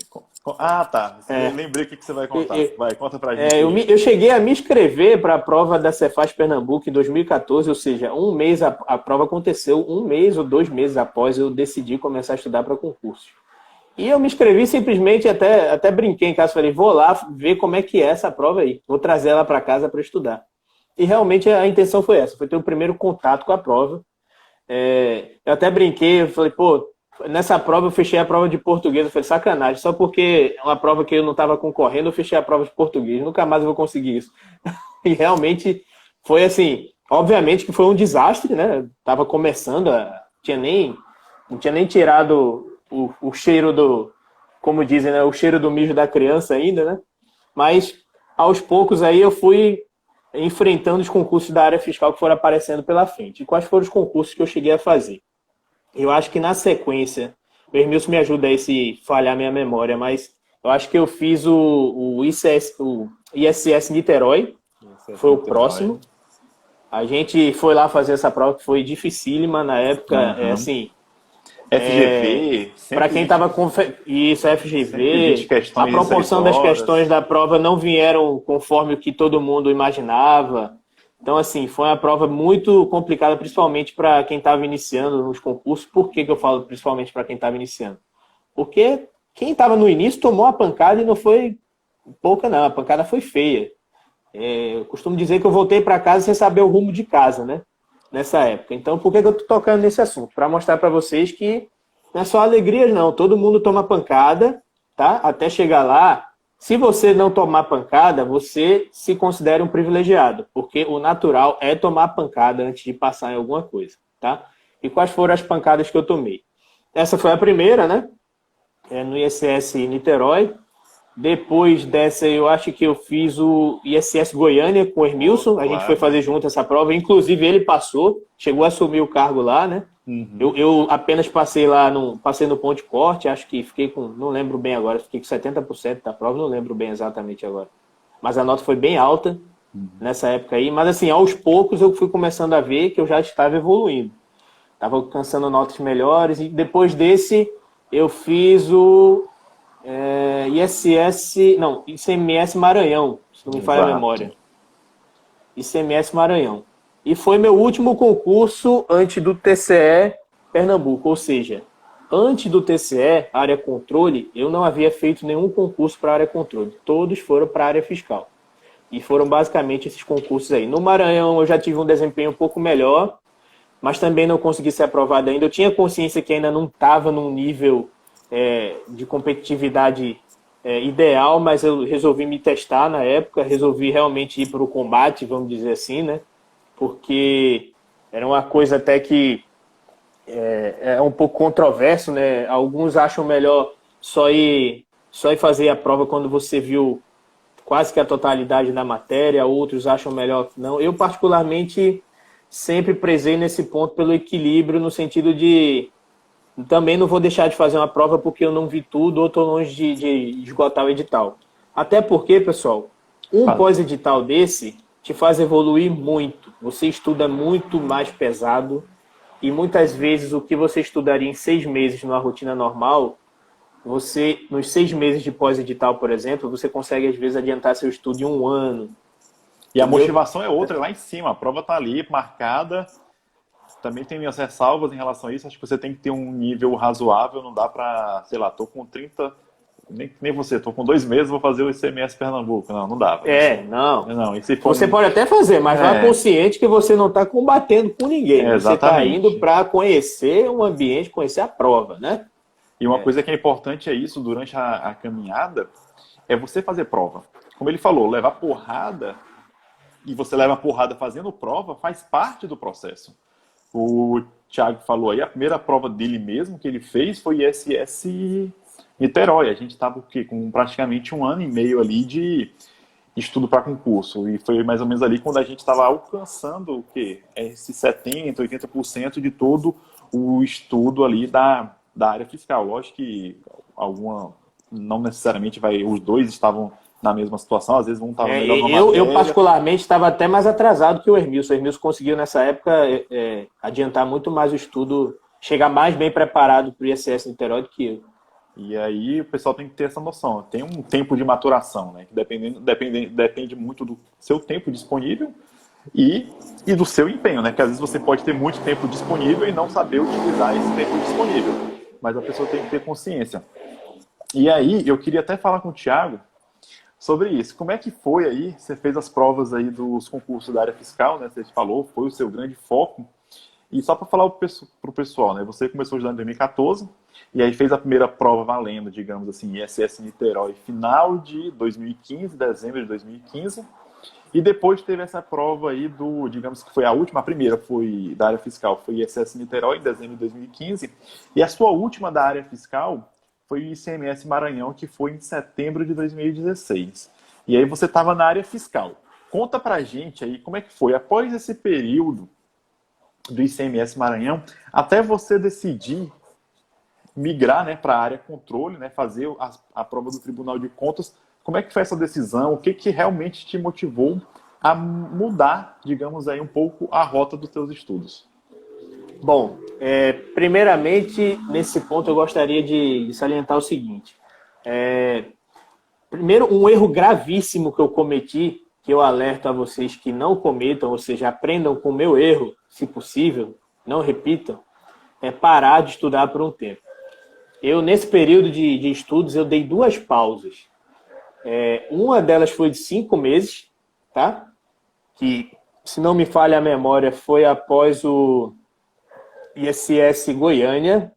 Ah, tá. Lembrei o que você vai contar. Vai, conta pra gente. Eu cheguei a me inscrever para a prova da Cefaz Pernambuco em 2014, ou seja, a prova aconteceu 1 mês ou 2 meses após eu decidir começar a estudar para concurso. E eu me inscrevi simplesmente, até brinquei em casa, falei, vou lá ver como é que é essa prova aí, vou trazer ela para casa para estudar. E realmente a intenção foi essa, foi ter o primeiro contato com a prova. Eu até brinquei, eu falei, pô, nessa prova eu fechei a prova de português, eu falei, sacanagem, só porque é uma prova que eu não estava concorrendo, eu fechei a prova de português, nunca mais eu vou conseguir isso. E realmente foi assim, obviamente que foi um desastre, né? Tava começando, não tinha nem tirado o cheiro como dizem, né? O cheiro do mijo da criança ainda, né? Mas aos poucos aí eu fui enfrentando os concursos da área fiscal que foram aparecendo pela frente. E quais foram os concursos que eu cheguei a fazer? Eu acho que na sequência, o Hermilson me ajuda aí se falhar minha memória, mas eu acho que eu fiz o ISS Niterói, foi o próximo. A gente foi lá fazer essa prova que foi dificílima na época, assim... FGV, para quem estava com isso, FGV, a proporção das questões da prova não vieram conforme o que todo mundo imaginava. Então, assim, foi uma prova muito complicada, principalmente para quem estava iniciando nos concursos. Por que eu falo principalmente para quem estava iniciando? Porque Quem estava no início tomou a pancada e não foi pouca, não. A pancada foi feia. Eu costumo dizer que eu voltei para casa sem saber o rumo de casa, né? Nessa época. Então, por que eu estou tocando nesse assunto? Para mostrar para vocês que não é só alegrias, não. Todo mundo toma pancada, tá? Até chegar lá. Se você não tomar pancada, você se considera um privilegiado, porque o natural é tomar pancada antes de passar em alguma coisa, tá? E quais foram as pancadas que eu tomei? Essa foi a primeira, né? No ISS Niterói. Depois dessa, eu acho que eu fiz o ISS Goiânia com o Hermilson. A gente foi fazer junto essa prova. Inclusive, ele passou, chegou a assumir o cargo lá, né? Uhum. Eu apenas passei lá, passei no ponto de corte, acho que fiquei com, não lembro bem agora, fiquei com 70% da prova, não lembro bem exatamente agora. Mas a nota foi bem alta nessa época aí. Mas assim, aos poucos eu fui começando a ver que eu já estava evoluindo. Estava alcançando notas melhores. E depois desse, eu fiz o ICMS Maranhão, se não me falha a memória. ICMS Maranhão. E foi meu último concurso antes do TCE Pernambuco, ou seja, antes do TCE, área controle, eu não havia feito nenhum concurso para área controle. Todos foram para área fiscal. E foram basicamente esses concursos aí. No Maranhão eu já tive um desempenho um pouco melhor, mas também não consegui ser aprovado ainda. Eu tinha consciência que ainda não estava num nível de competitividade ideal, mas eu resolvi me testar na época, resolvi realmente ir para o combate, vamos dizer assim, né? Porque era uma coisa até que é um pouco controverso, né? Alguns acham melhor só ir fazer a prova quando você viu quase que a totalidade da matéria, outros acham melhor que não. Eu, particularmente, sempre prezei nesse ponto pelo equilíbrio, no sentido de também não vou deixar de fazer uma prova porque eu não vi tudo ou estou longe de esgotar o edital. Até porque, pessoal, pós-edital desse te faz evoluir muito. Você estuda muito mais pesado e muitas vezes o que você estudaria em 6 meses numa rotina normal, você, nos 6 meses de pós-edital, por exemplo, você consegue às vezes adiantar seu estudo em 1 ano. E a motivação é outra, lá em cima. A prova está ali, marcada. Também tem minhas ressalvas em relação a isso. Acho que você tem que ter um nível razoável. Não dá para, sei lá, tô com 30... Nem você, tô com 2 meses, vou fazer o ICMS Pernambuco. Não dá. Não. E se for... Você pode até fazer, mas vá consciente que você não está combatendo com ninguém. Você está indo para conhecer um ambiente, conhecer a prova, né? E uma coisa que é importante é isso, durante a caminhada, é você fazer prova. Como ele falou, levar porrada, e você leva porrada fazendo prova, faz parte do processo. O Thiago falou aí, a primeira prova dele mesmo que ele fez foi ISS Niterói. A gente estava com praticamente 1 ano e meio ali de estudo para concurso. E foi mais ou menos ali quando a gente estava alcançando o quê? Esses 70%, 80% de todo o estudo ali da área fiscal. Lógico que não necessariamente os dois estavam na mesma situação, às vezes um estava melhor na matéria. Eu particularmente estava até mais atrasado que o Hermilson. O Hermilson conseguiu nessa época adiantar muito mais o estudo, chegar mais bem preparado para o ISS Niterói do que eu. E aí o pessoal tem que ter essa noção. Tem um tempo de maturação, né? Que depende muito do seu tempo disponível e do seu empenho, né? Que às vezes você pode ter muito tempo disponível e não saber utilizar esse tempo disponível. Mas a pessoa tem que ter consciência. E aí eu queria até falar com o Thiago sobre isso. Como é que foi aí? Você fez as provas aí dos concursos da área fiscal, né? Você falou, foi o seu grande foco. E só para falar para o pessoal, né? Você começou a estudar em 2014 e aí fez a primeira prova valendo, digamos assim, ISS Niterói, final de 2015, dezembro de 2015. E depois teve essa prova aí digamos que foi a última, a primeira foi da área fiscal, foi ISS Niterói, em dezembro de 2015. E a sua última da área fiscal foi o ICMS Maranhão, que foi em setembro de 2016. E aí você estava na área fiscal. Conta pra gente aí como é que foi, após esse período do ICMS Maranhão, até você decidir migrar, né, para a área controle, né, fazer a prova do Tribunal de Contas. Como é que foi essa decisão? O que realmente te motivou a mudar, digamos aí, um pouco a rota dos teus estudos? Bom, primeiramente, nesse ponto eu gostaria de salientar o seguinte. Primeiro, um erro gravíssimo que eu cometi, que eu alerto a vocês que não cometam, ou seja, aprendam com o meu erro, se possível, não repitam, é parar de estudar por um tempo. eu nesse período de estudos, eu dei 2 pausas. Uma delas foi de 5 meses, tá? Que, se não me falha a memória, foi após o ISS Goiânia,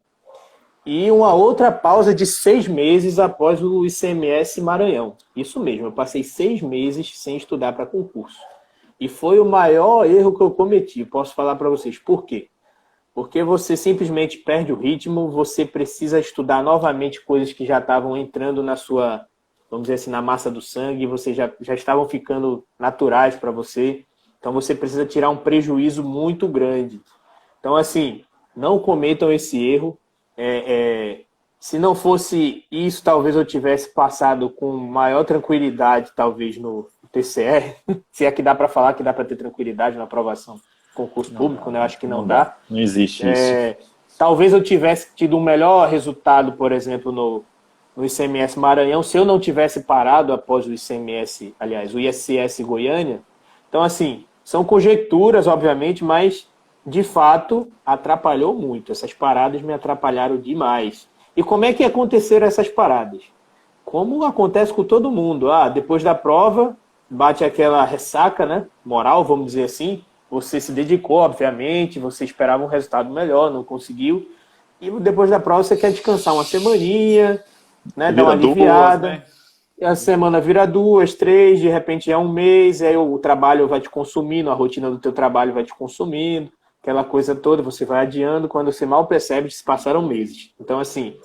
e uma outra pausa de 6 meses após o ICMS Maranhão. Isso mesmo, eu passei 6 meses sem estudar para concurso. E foi o maior erro que eu cometi, posso falar para vocês. Por quê? Porque você simplesmente perde o ritmo, você precisa estudar novamente coisas que já estavam entrando na sua, vamos dizer assim, na massa do sangue, você já estavam ficando naturais para você. Então você precisa tirar um prejuízo muito grande. Então, assim, não cometam esse erro. Se não fosse isso, talvez eu tivesse passado com maior tranquilidade, talvez no TCE, se é que dá para falar que dá para ter tranquilidade na aprovação do concurso público, né? Eu acho que não dá. Não existe isso. Talvez eu tivesse tido um melhor resultado, por exemplo, no ICMS Maranhão, se eu não tivesse parado após o ICMS, aliás, o ISS Goiânia. Então, assim, são conjecturas, obviamente, mas de fato, atrapalhou muito. Essas paradas me atrapalharam demais. E como é que aconteceram essas paradas? Como acontece com todo mundo. Depois da prova, bate aquela ressaca, né? Moral, vamos dizer assim. Você se dedicou, obviamente, você esperava um resultado melhor, não conseguiu. E depois da prova você quer descansar uma semaninha, né? Dar uma aliviada. Né? E a semana vira 2, 3, de repente é um mês, aí o trabalho vai te consumindo, a rotina do teu trabalho vai te consumindo. Aquela coisa toda, você vai adiando, quando você mal percebe, se passaram meses. Então, assim,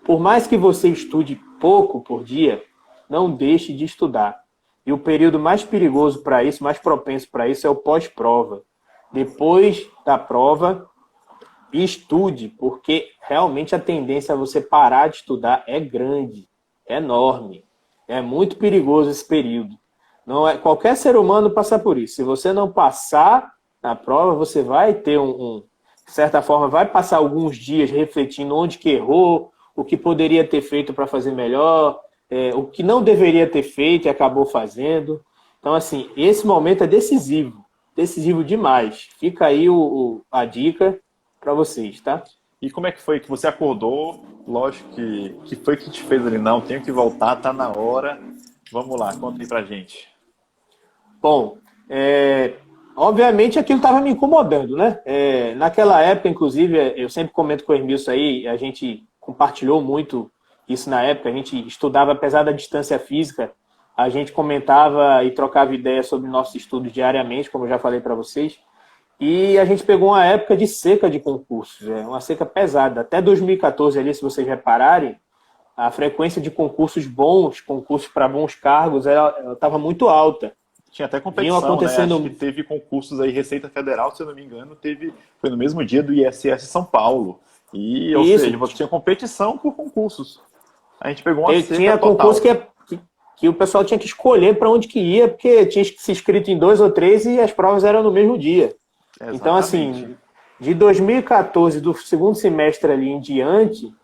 por mais que você estude pouco por dia, não deixe de estudar. E o período mais perigoso para isso, mais propenso para isso, é o pós-prova. Depois da prova, estude, porque realmente a tendência a você parar de estudar é grande, é enorme. É muito perigoso esse período. Não é, qualquer ser humano passa por isso. Se você não passar na prova, você vai ter de certa forma, vai passar alguns dias refletindo onde que errou, o que poderia ter feito para fazer melhor, o que não deveria ter feito e acabou fazendo. Então, assim, esse momento é decisivo demais. Fica aí a dica para vocês, tá? E como é que foi que você acordou? Lógico que foi que te fez ali, não, tenho que voltar, tá na hora. Vamos lá, conta aí pra gente. Bom, obviamente aquilo estava me incomodando, né? Naquela época, inclusive, eu sempre comento com o Hermilson aí, a gente compartilhou muito isso na época, a gente estudava, apesar da distância física, a gente comentava e trocava ideias sobre nossos estudos diariamente, como eu já falei para vocês, e a gente pegou uma época de seca de concursos, uma seca pesada. Até 2014 ali, se vocês repararem, a frequência de concursos bons, concursos para bons cargos, ela estava muito alta. Tinha até competição, acontecendo... né? Acho que teve concursos aí, Receita Federal, se eu não me engano, foi no mesmo dia do ISS São Paulo. E, ou seja, você tinha competição por concursos. A gente pegou uma seca tinha total. Concurso que o pessoal tinha que escolher para onde que ia, porque tinha que se inscrito em 2 ou 3 e as provas eram no mesmo dia. Exatamente. Então, assim, de 2014, do segundo semestre ali em diante,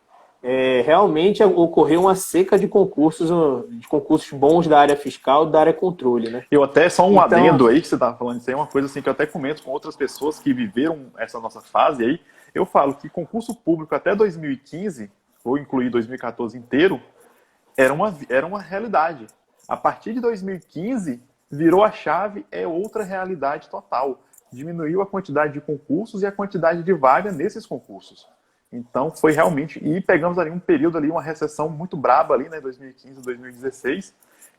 realmente ocorreu uma seca de concursos bons da área fiscal e da área controle, né? Eu até, só um adendo aí, que você estava falando isso aí, uma coisa assim que eu até comento com outras pessoas que viveram essa nossa fase aí, eu falo que concurso público até 2015, vou incluir 2014 inteiro, era uma realidade. A partir de 2015, virou a chave, é outra realidade total. Diminuiu a quantidade de concursos e a quantidade de vaga nesses concursos. Então, foi realmente... E pegamos ali um período, ali, uma recessão muito braba ali, né, 2015, 2016,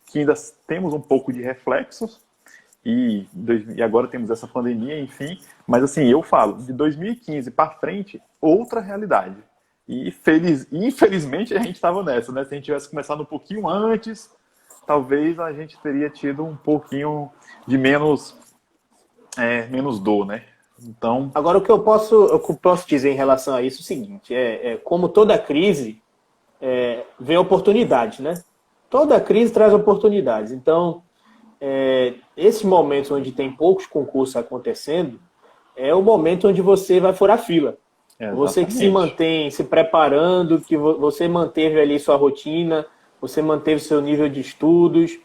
que ainda temos um pouco de reflexos, e agora temos essa pandemia, enfim. Mas, assim, eu falo, de 2015 para frente, outra realidade. E, infelizmente, a gente estava nessa, né? Se a gente tivesse começado um pouquinho antes, talvez a gente teria tido um pouquinho de menos dor, né? Então... Agora, o que eu posso dizer em relação a isso é o seguinte, como toda crise, vem oportunidades, né? Toda crise traz oportunidades. Então, esses momentos onde tem poucos concursos acontecendo, é o momento onde você vai furar fila. Exatamente. Você que se mantém se preparando, que você manteve ali sua rotina, você manteve seu nível de estudos,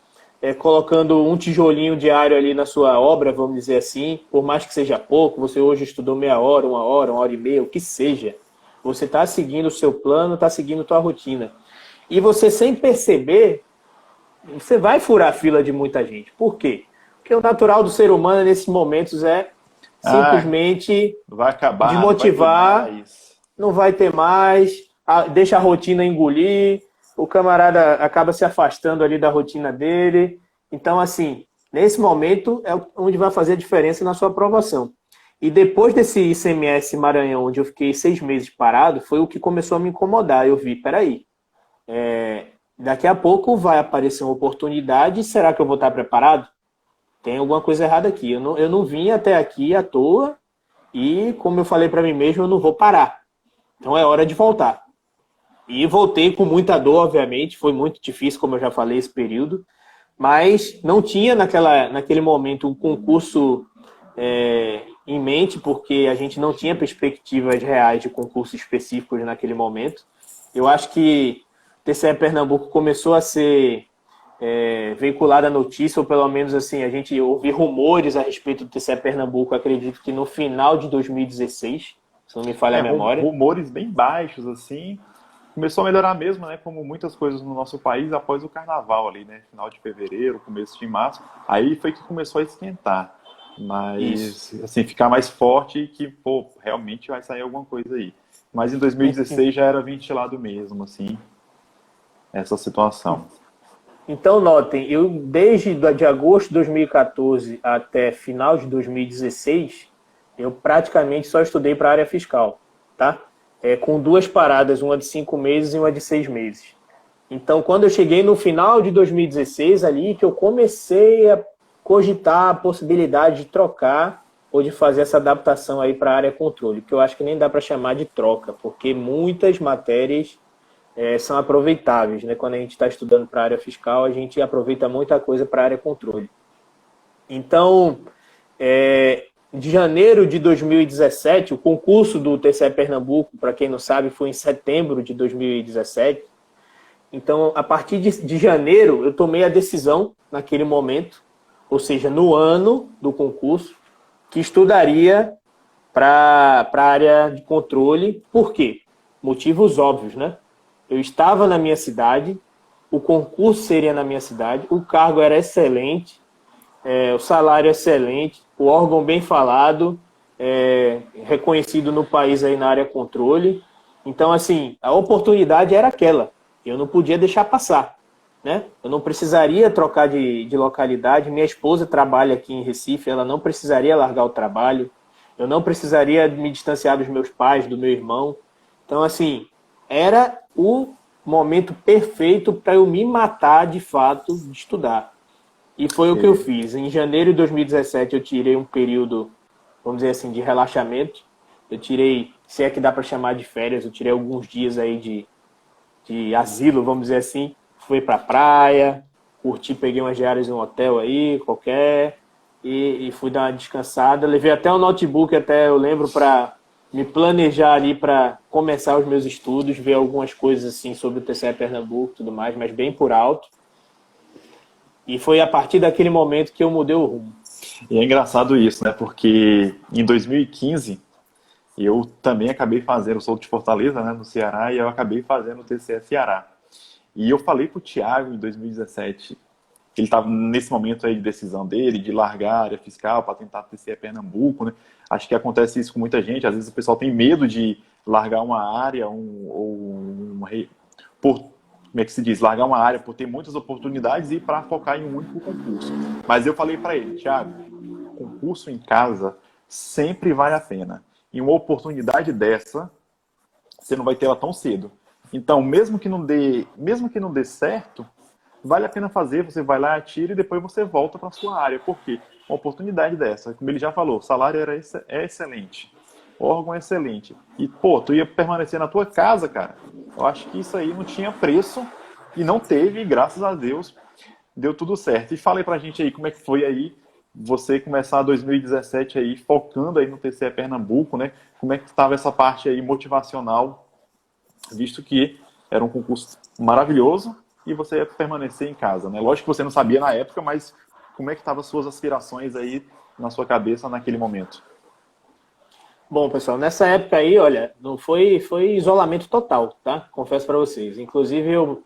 colocando um tijolinho diário ali na sua obra, vamos dizer assim, por mais que seja pouco, você hoje estudou meia hora, uma hora e meia, o que seja. Você está seguindo o seu plano, está seguindo a tua rotina. E você, sem perceber, você vai furar a fila de muita gente. Por quê? Porque o natural do ser humano nesses momentos é Ah, simplesmente vai acabar, não vai ter desmotivar, mais. não vai ter mais, deixa a rotina engolir, o camarada acaba se afastando ali da rotina dele. Então, assim, nesse momento é onde vai fazer a diferença na sua aprovação. E depois desse ICMS Maranhão, onde eu fiquei 6 meses parado, foi o que começou a me incomodar. Eu vi, peraí, daqui a pouco vai aparecer uma oportunidade, será que eu vou estar preparado? Tem alguma coisa errada aqui. Eu não vim até aqui à toa e, como eu falei para mim mesmo, eu não vou parar. Então é hora de voltar. E voltei com muita dor, obviamente, foi muito difícil, como eu já falei, esse período, mas não tinha naquele momento um concurso em mente, porque a gente não tinha perspectivas reais de concursos específicos naquele momento. Eu acho que o TCE Pernambuco começou a ser veiculada a notícia, ou pelo menos assim, a gente ouviu rumores a respeito do TCE Pernambuco, acredito que no final de 2016, se não me falha a memória. Rumores bem baixos, assim. Começou a melhorar mesmo, né? Como muitas coisas no nosso país após o carnaval ali, né? Final de fevereiro, começo de março. Aí foi que começou a esquentar. Isso. Mas, assim, ficar mais forte e que, pô, realmente vai sair alguma coisa aí. Mas em 2016 já era ventilado mesmo, assim, essa situação. Então, notem, eu desde de agosto de 2014 até final de 2016, eu praticamente só estudei para a área fiscal, tá? Com duas paradas, uma de 5 meses e uma de 6 meses. Então, quando eu cheguei no final de 2016, ali que eu comecei a cogitar a possibilidade de trocar ou de fazer essa adaptação aí para a área controle, que eu acho que nem dá para chamar de troca, porque muitas matérias são aproveitáveis, né? Quando a gente está estudando para a área fiscal, a gente aproveita muita coisa para a área controle. Então, de janeiro de 2017, o concurso do TCE Pernambuco, para quem não sabe, foi em setembro de 2017. Então, a partir de janeiro, eu tomei a decisão, naquele momento, ou seja, no ano do concurso, que estudaria para a área de controle. Por quê? Motivos óbvios, né? Eu estava na minha cidade, o concurso seria na minha cidade, o cargo era excelente, o salário excelente, o órgão bem falado, reconhecido no país aí na área controle. Então, assim, a oportunidade era aquela. Eu não podia deixar passar, né? Eu não precisaria trocar de localidade. Minha esposa trabalha aqui em Recife, ela não precisaria largar o trabalho. Eu não precisaria me distanciar dos meus pais, do meu irmão. Então, assim, era o momento perfeito para eu me matar, de fato, de estudar. E foi o que eu E, fiz. Em janeiro de 2017, eu tirei um período, vamos dizer assim, de relaxamento. Eu tirei, se é que dá para chamar de férias, eu tirei alguns dias aí de asilo, vamos dizer assim. Fui para praia, curti, peguei umas diárias em um hotel aí, qualquer, e fui dar uma descansada. Levei até o notebook, até eu lembro, para me planejar ali para começar os meus estudos, ver algumas coisas assim sobre o TCE Pernambuco e tudo mais, mas bem por alto. E foi a partir daquele momento que eu mudei o rumo. e é engraçado isso, né? Porque em 2015 eu também acabei fazendo, eu sou de Fortaleza, né, no Ceará, e eu acabei fazendo o TCE Ceará. E eu falei pro Thiago em 2017, que ele estava nesse momento aí de decisão dele, de largar a área fiscal para tentar TCE Pernambuco, né? Acho que acontece isso com muita gente, às vezes o pessoal tem medo de largar uma área, por, como é que se diz, largar uma área por ter muitas oportunidades e para focar em um único concurso. Mas eu falei para ele, Thiago, concurso em casa sempre vale a pena. E uma oportunidade dessa, você não vai ter ela tão cedo. Então, mesmo que não dê certo, vale a pena fazer, você vai lá, atira e depois você volta para sua área. Por quê? Uma oportunidade dessa, como ele já falou, o salário é excelente, o órgão é excelente. E, pô, tu ia permanecer na tua casa, cara. Eu acho que isso aí não tinha preço e não teve, e graças a Deus, deu tudo certo. E falei pra gente aí como é que foi aí você começar 2017 aí focando aí no TCE Pernambuco, né? Como é que estava essa parte aí motivacional, visto que era um concurso maravilhoso e você ia permanecer em casa, né? Lógico que você não sabia na época, mas como é que estavam as suas aspirações aí na sua cabeça naquele momento? Bom, pessoal, nessa época aí, olha, não foi isolamento total, tá? Confesso para vocês. Inclusive, eu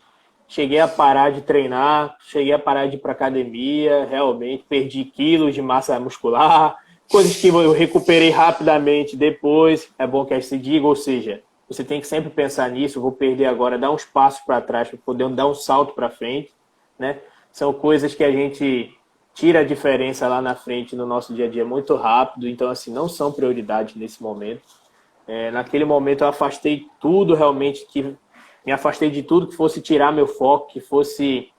cheguei a parar de treinar, cheguei a parar de ir para academia, realmente perdi quilos de massa muscular, coisas que eu recuperei rapidamente depois. É bom que se diga, ou seja, você tem que sempre pensar nisso. Vou perder agora, dar uns passos para trás para poder dar um salto para frente, né? São coisas que a gente tira a diferença lá na frente no nosso dia a dia muito rápido, então assim, não são prioridade nesse momento. Naquele momento eu afastei tudo realmente, me afastei de tudo que fosse tirar meu foco, que fosse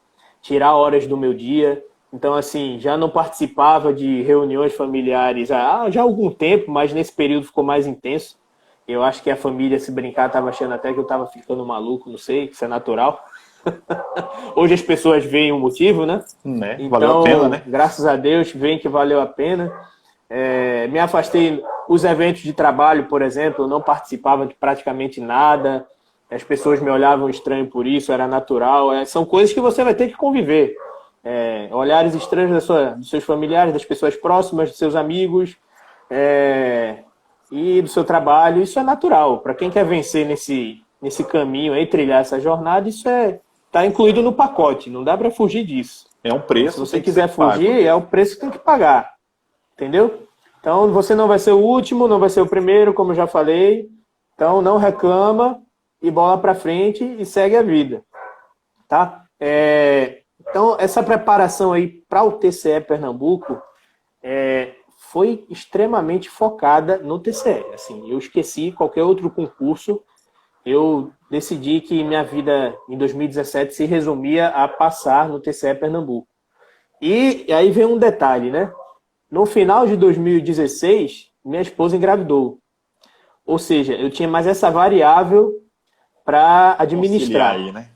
tirar horas do meu dia. Então assim, já não participava de reuniões familiares já há algum tempo, mas nesse período ficou mais intenso. Eu acho que a família, se brincar, estava achando até que eu estava ficando maluco, não sei, isso é natural. Hoje as pessoas veem o motivo, né? Né? Valeu a Então, pena, né? graças a Deus, veem que valeu a pena. Me afastei. Os eventos de trabalho, por exemplo, eu não participava de praticamente nada. As pessoas me olhavam estranho por isso, era natural. São coisas que você vai ter que conviver. Olhares estranhos dos seus familiares, das pessoas próximas, dos seus amigos e do seu trabalho. Isso é natural. Para quem quer vencer nesse caminho aí, trilhar essa jornada, isso está incluído no pacote. Não dá para fugir disso. É um preço. Se você quiser fugir, é o preço que tem que pagar. Entendeu? Então, você não vai ser o último, não vai ser o primeiro, como eu já falei. Então, não reclama e bola para frente e segue a vida. Tá? Então, essa preparação aí para o TCE Pernambuco foi extremamente focada no TCE. Assim, eu esqueci qualquer outro concurso. Eu decidi que minha vida em 2017 se resumia a passar no TCE Pernambuco. E aí vem um detalhe, né? No final de 2016, minha esposa engravidou. Ou seja, eu tinha mais essa variável para administrar. Conciliar aí, né?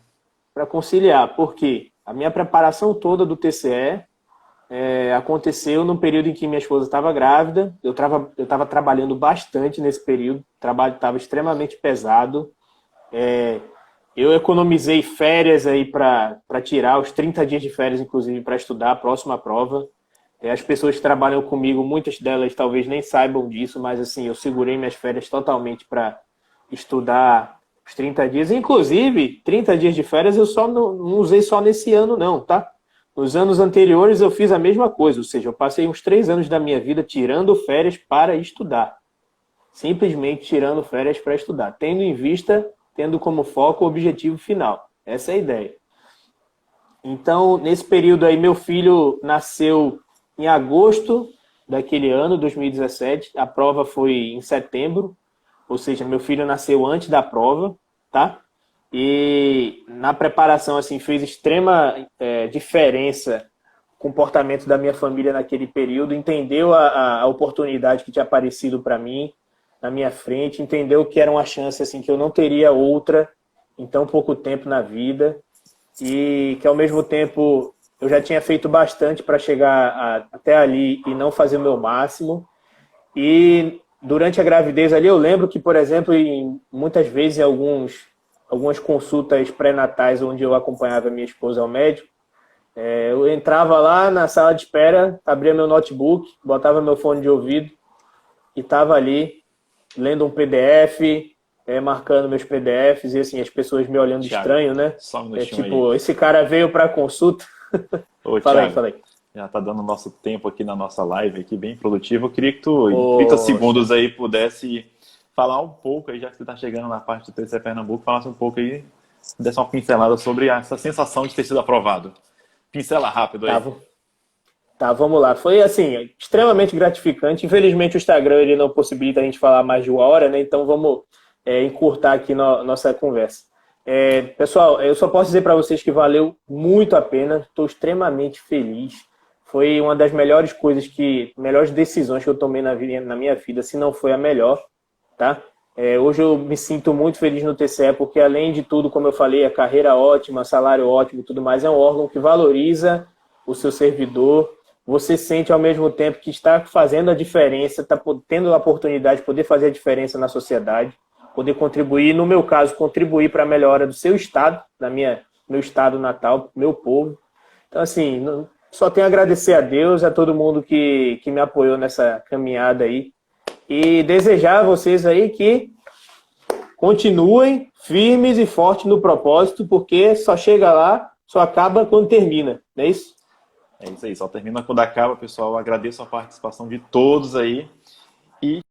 Para conciliar. Por quê? A minha preparação toda do TCE aconteceu no período em que minha esposa estava grávida. Eu estava trabalhando bastante nesse período. O trabalho estava extremamente pesado. Eu economizei férias aí para tirar os 30 dias de férias, inclusive, para estudar a próxima prova. As pessoas que trabalham comigo, muitas delas talvez nem saibam disso, mas assim, eu segurei minhas férias totalmente para estudar os 30 dias. Inclusive, 30 dias de férias eu só não usei só nesse ano não, tá? Nos anos anteriores eu fiz a mesma coisa, ou seja, eu passei uns 3 anos da minha vida tirando férias para estudar. Simplesmente tirando férias para estudar, tendo como foco o objetivo final. Essa é a ideia. Então, nesse período aí, meu filho nasceu em agosto daquele ano, 2017. A prova foi em setembro, ou seja, meu filho nasceu antes da prova, tá? E na preparação, assim, fez extrema diferença o comportamento da minha família naquele período, entendeu a oportunidade que tinha aparecido para mim, na minha frente, entendeu que era uma chance assim, que eu não teria outra em tão pouco tempo na vida e que, ao mesmo tempo, eu já tinha feito bastante para chegar até ali e não fazer o meu máximo. E durante a gravidez ali, eu lembro que, por exemplo, muitas vezes em algumas consultas pré-natais onde eu acompanhava minha esposa ao médico, eu entrava lá na sala de espera, abria meu notebook, botava meu fone de ouvido e estava ali lendo um PDF, marcando meus PDFs, e assim, as pessoas me olhando Thiago, estranho, né? Só um minutinho Tipo, aí. esse cara veio para consulta. Ô, Fala Thiago, aí. já tá dando nosso tempo aqui na nossa live, aqui bem produtivo. Eu queria que tu, em 30 segundos aí, pudesse falar um pouco aí, já que você tá chegando na parte do TCE Pernambuco, falasse um pouco aí, desse uma pincelada sobre essa sensação de ter sido aprovado. Pincela rápido aí. Tá, vamos lá. Foi, assim, extremamente gratificante. Infelizmente, o Instagram ele não possibilita a gente falar mais de 1 hora, né? Então, vamos encurtar aqui nossa conversa. Pessoal, eu só posso dizer para vocês que valeu muito a pena. Estou extremamente feliz. Foi uma das melhores melhores decisões que eu tomei na minha vida, se não foi a melhor, tá? Hoje eu me sinto muito feliz no TCE, porque além de tudo, como eu falei, a carreira ótima, salário ótimo e tudo mais, é um órgão que valoriza o seu servidor. Você sente ao mesmo tempo que está fazendo a diferença, está tendo a oportunidade de poder fazer a diferença na sociedade, poder contribuir, no meu caso, contribuir para a melhora do seu estado, meu estado natal, meu povo. Então, assim, só tenho a agradecer a Deus, a todo mundo que me apoiou nessa caminhada aí. E desejar a vocês aí que continuem firmes e fortes no propósito, porque só chega lá, só acaba quando termina, não é isso? É isso aí, só termina quando acaba, pessoal. Agradeço a participação de todos aí. E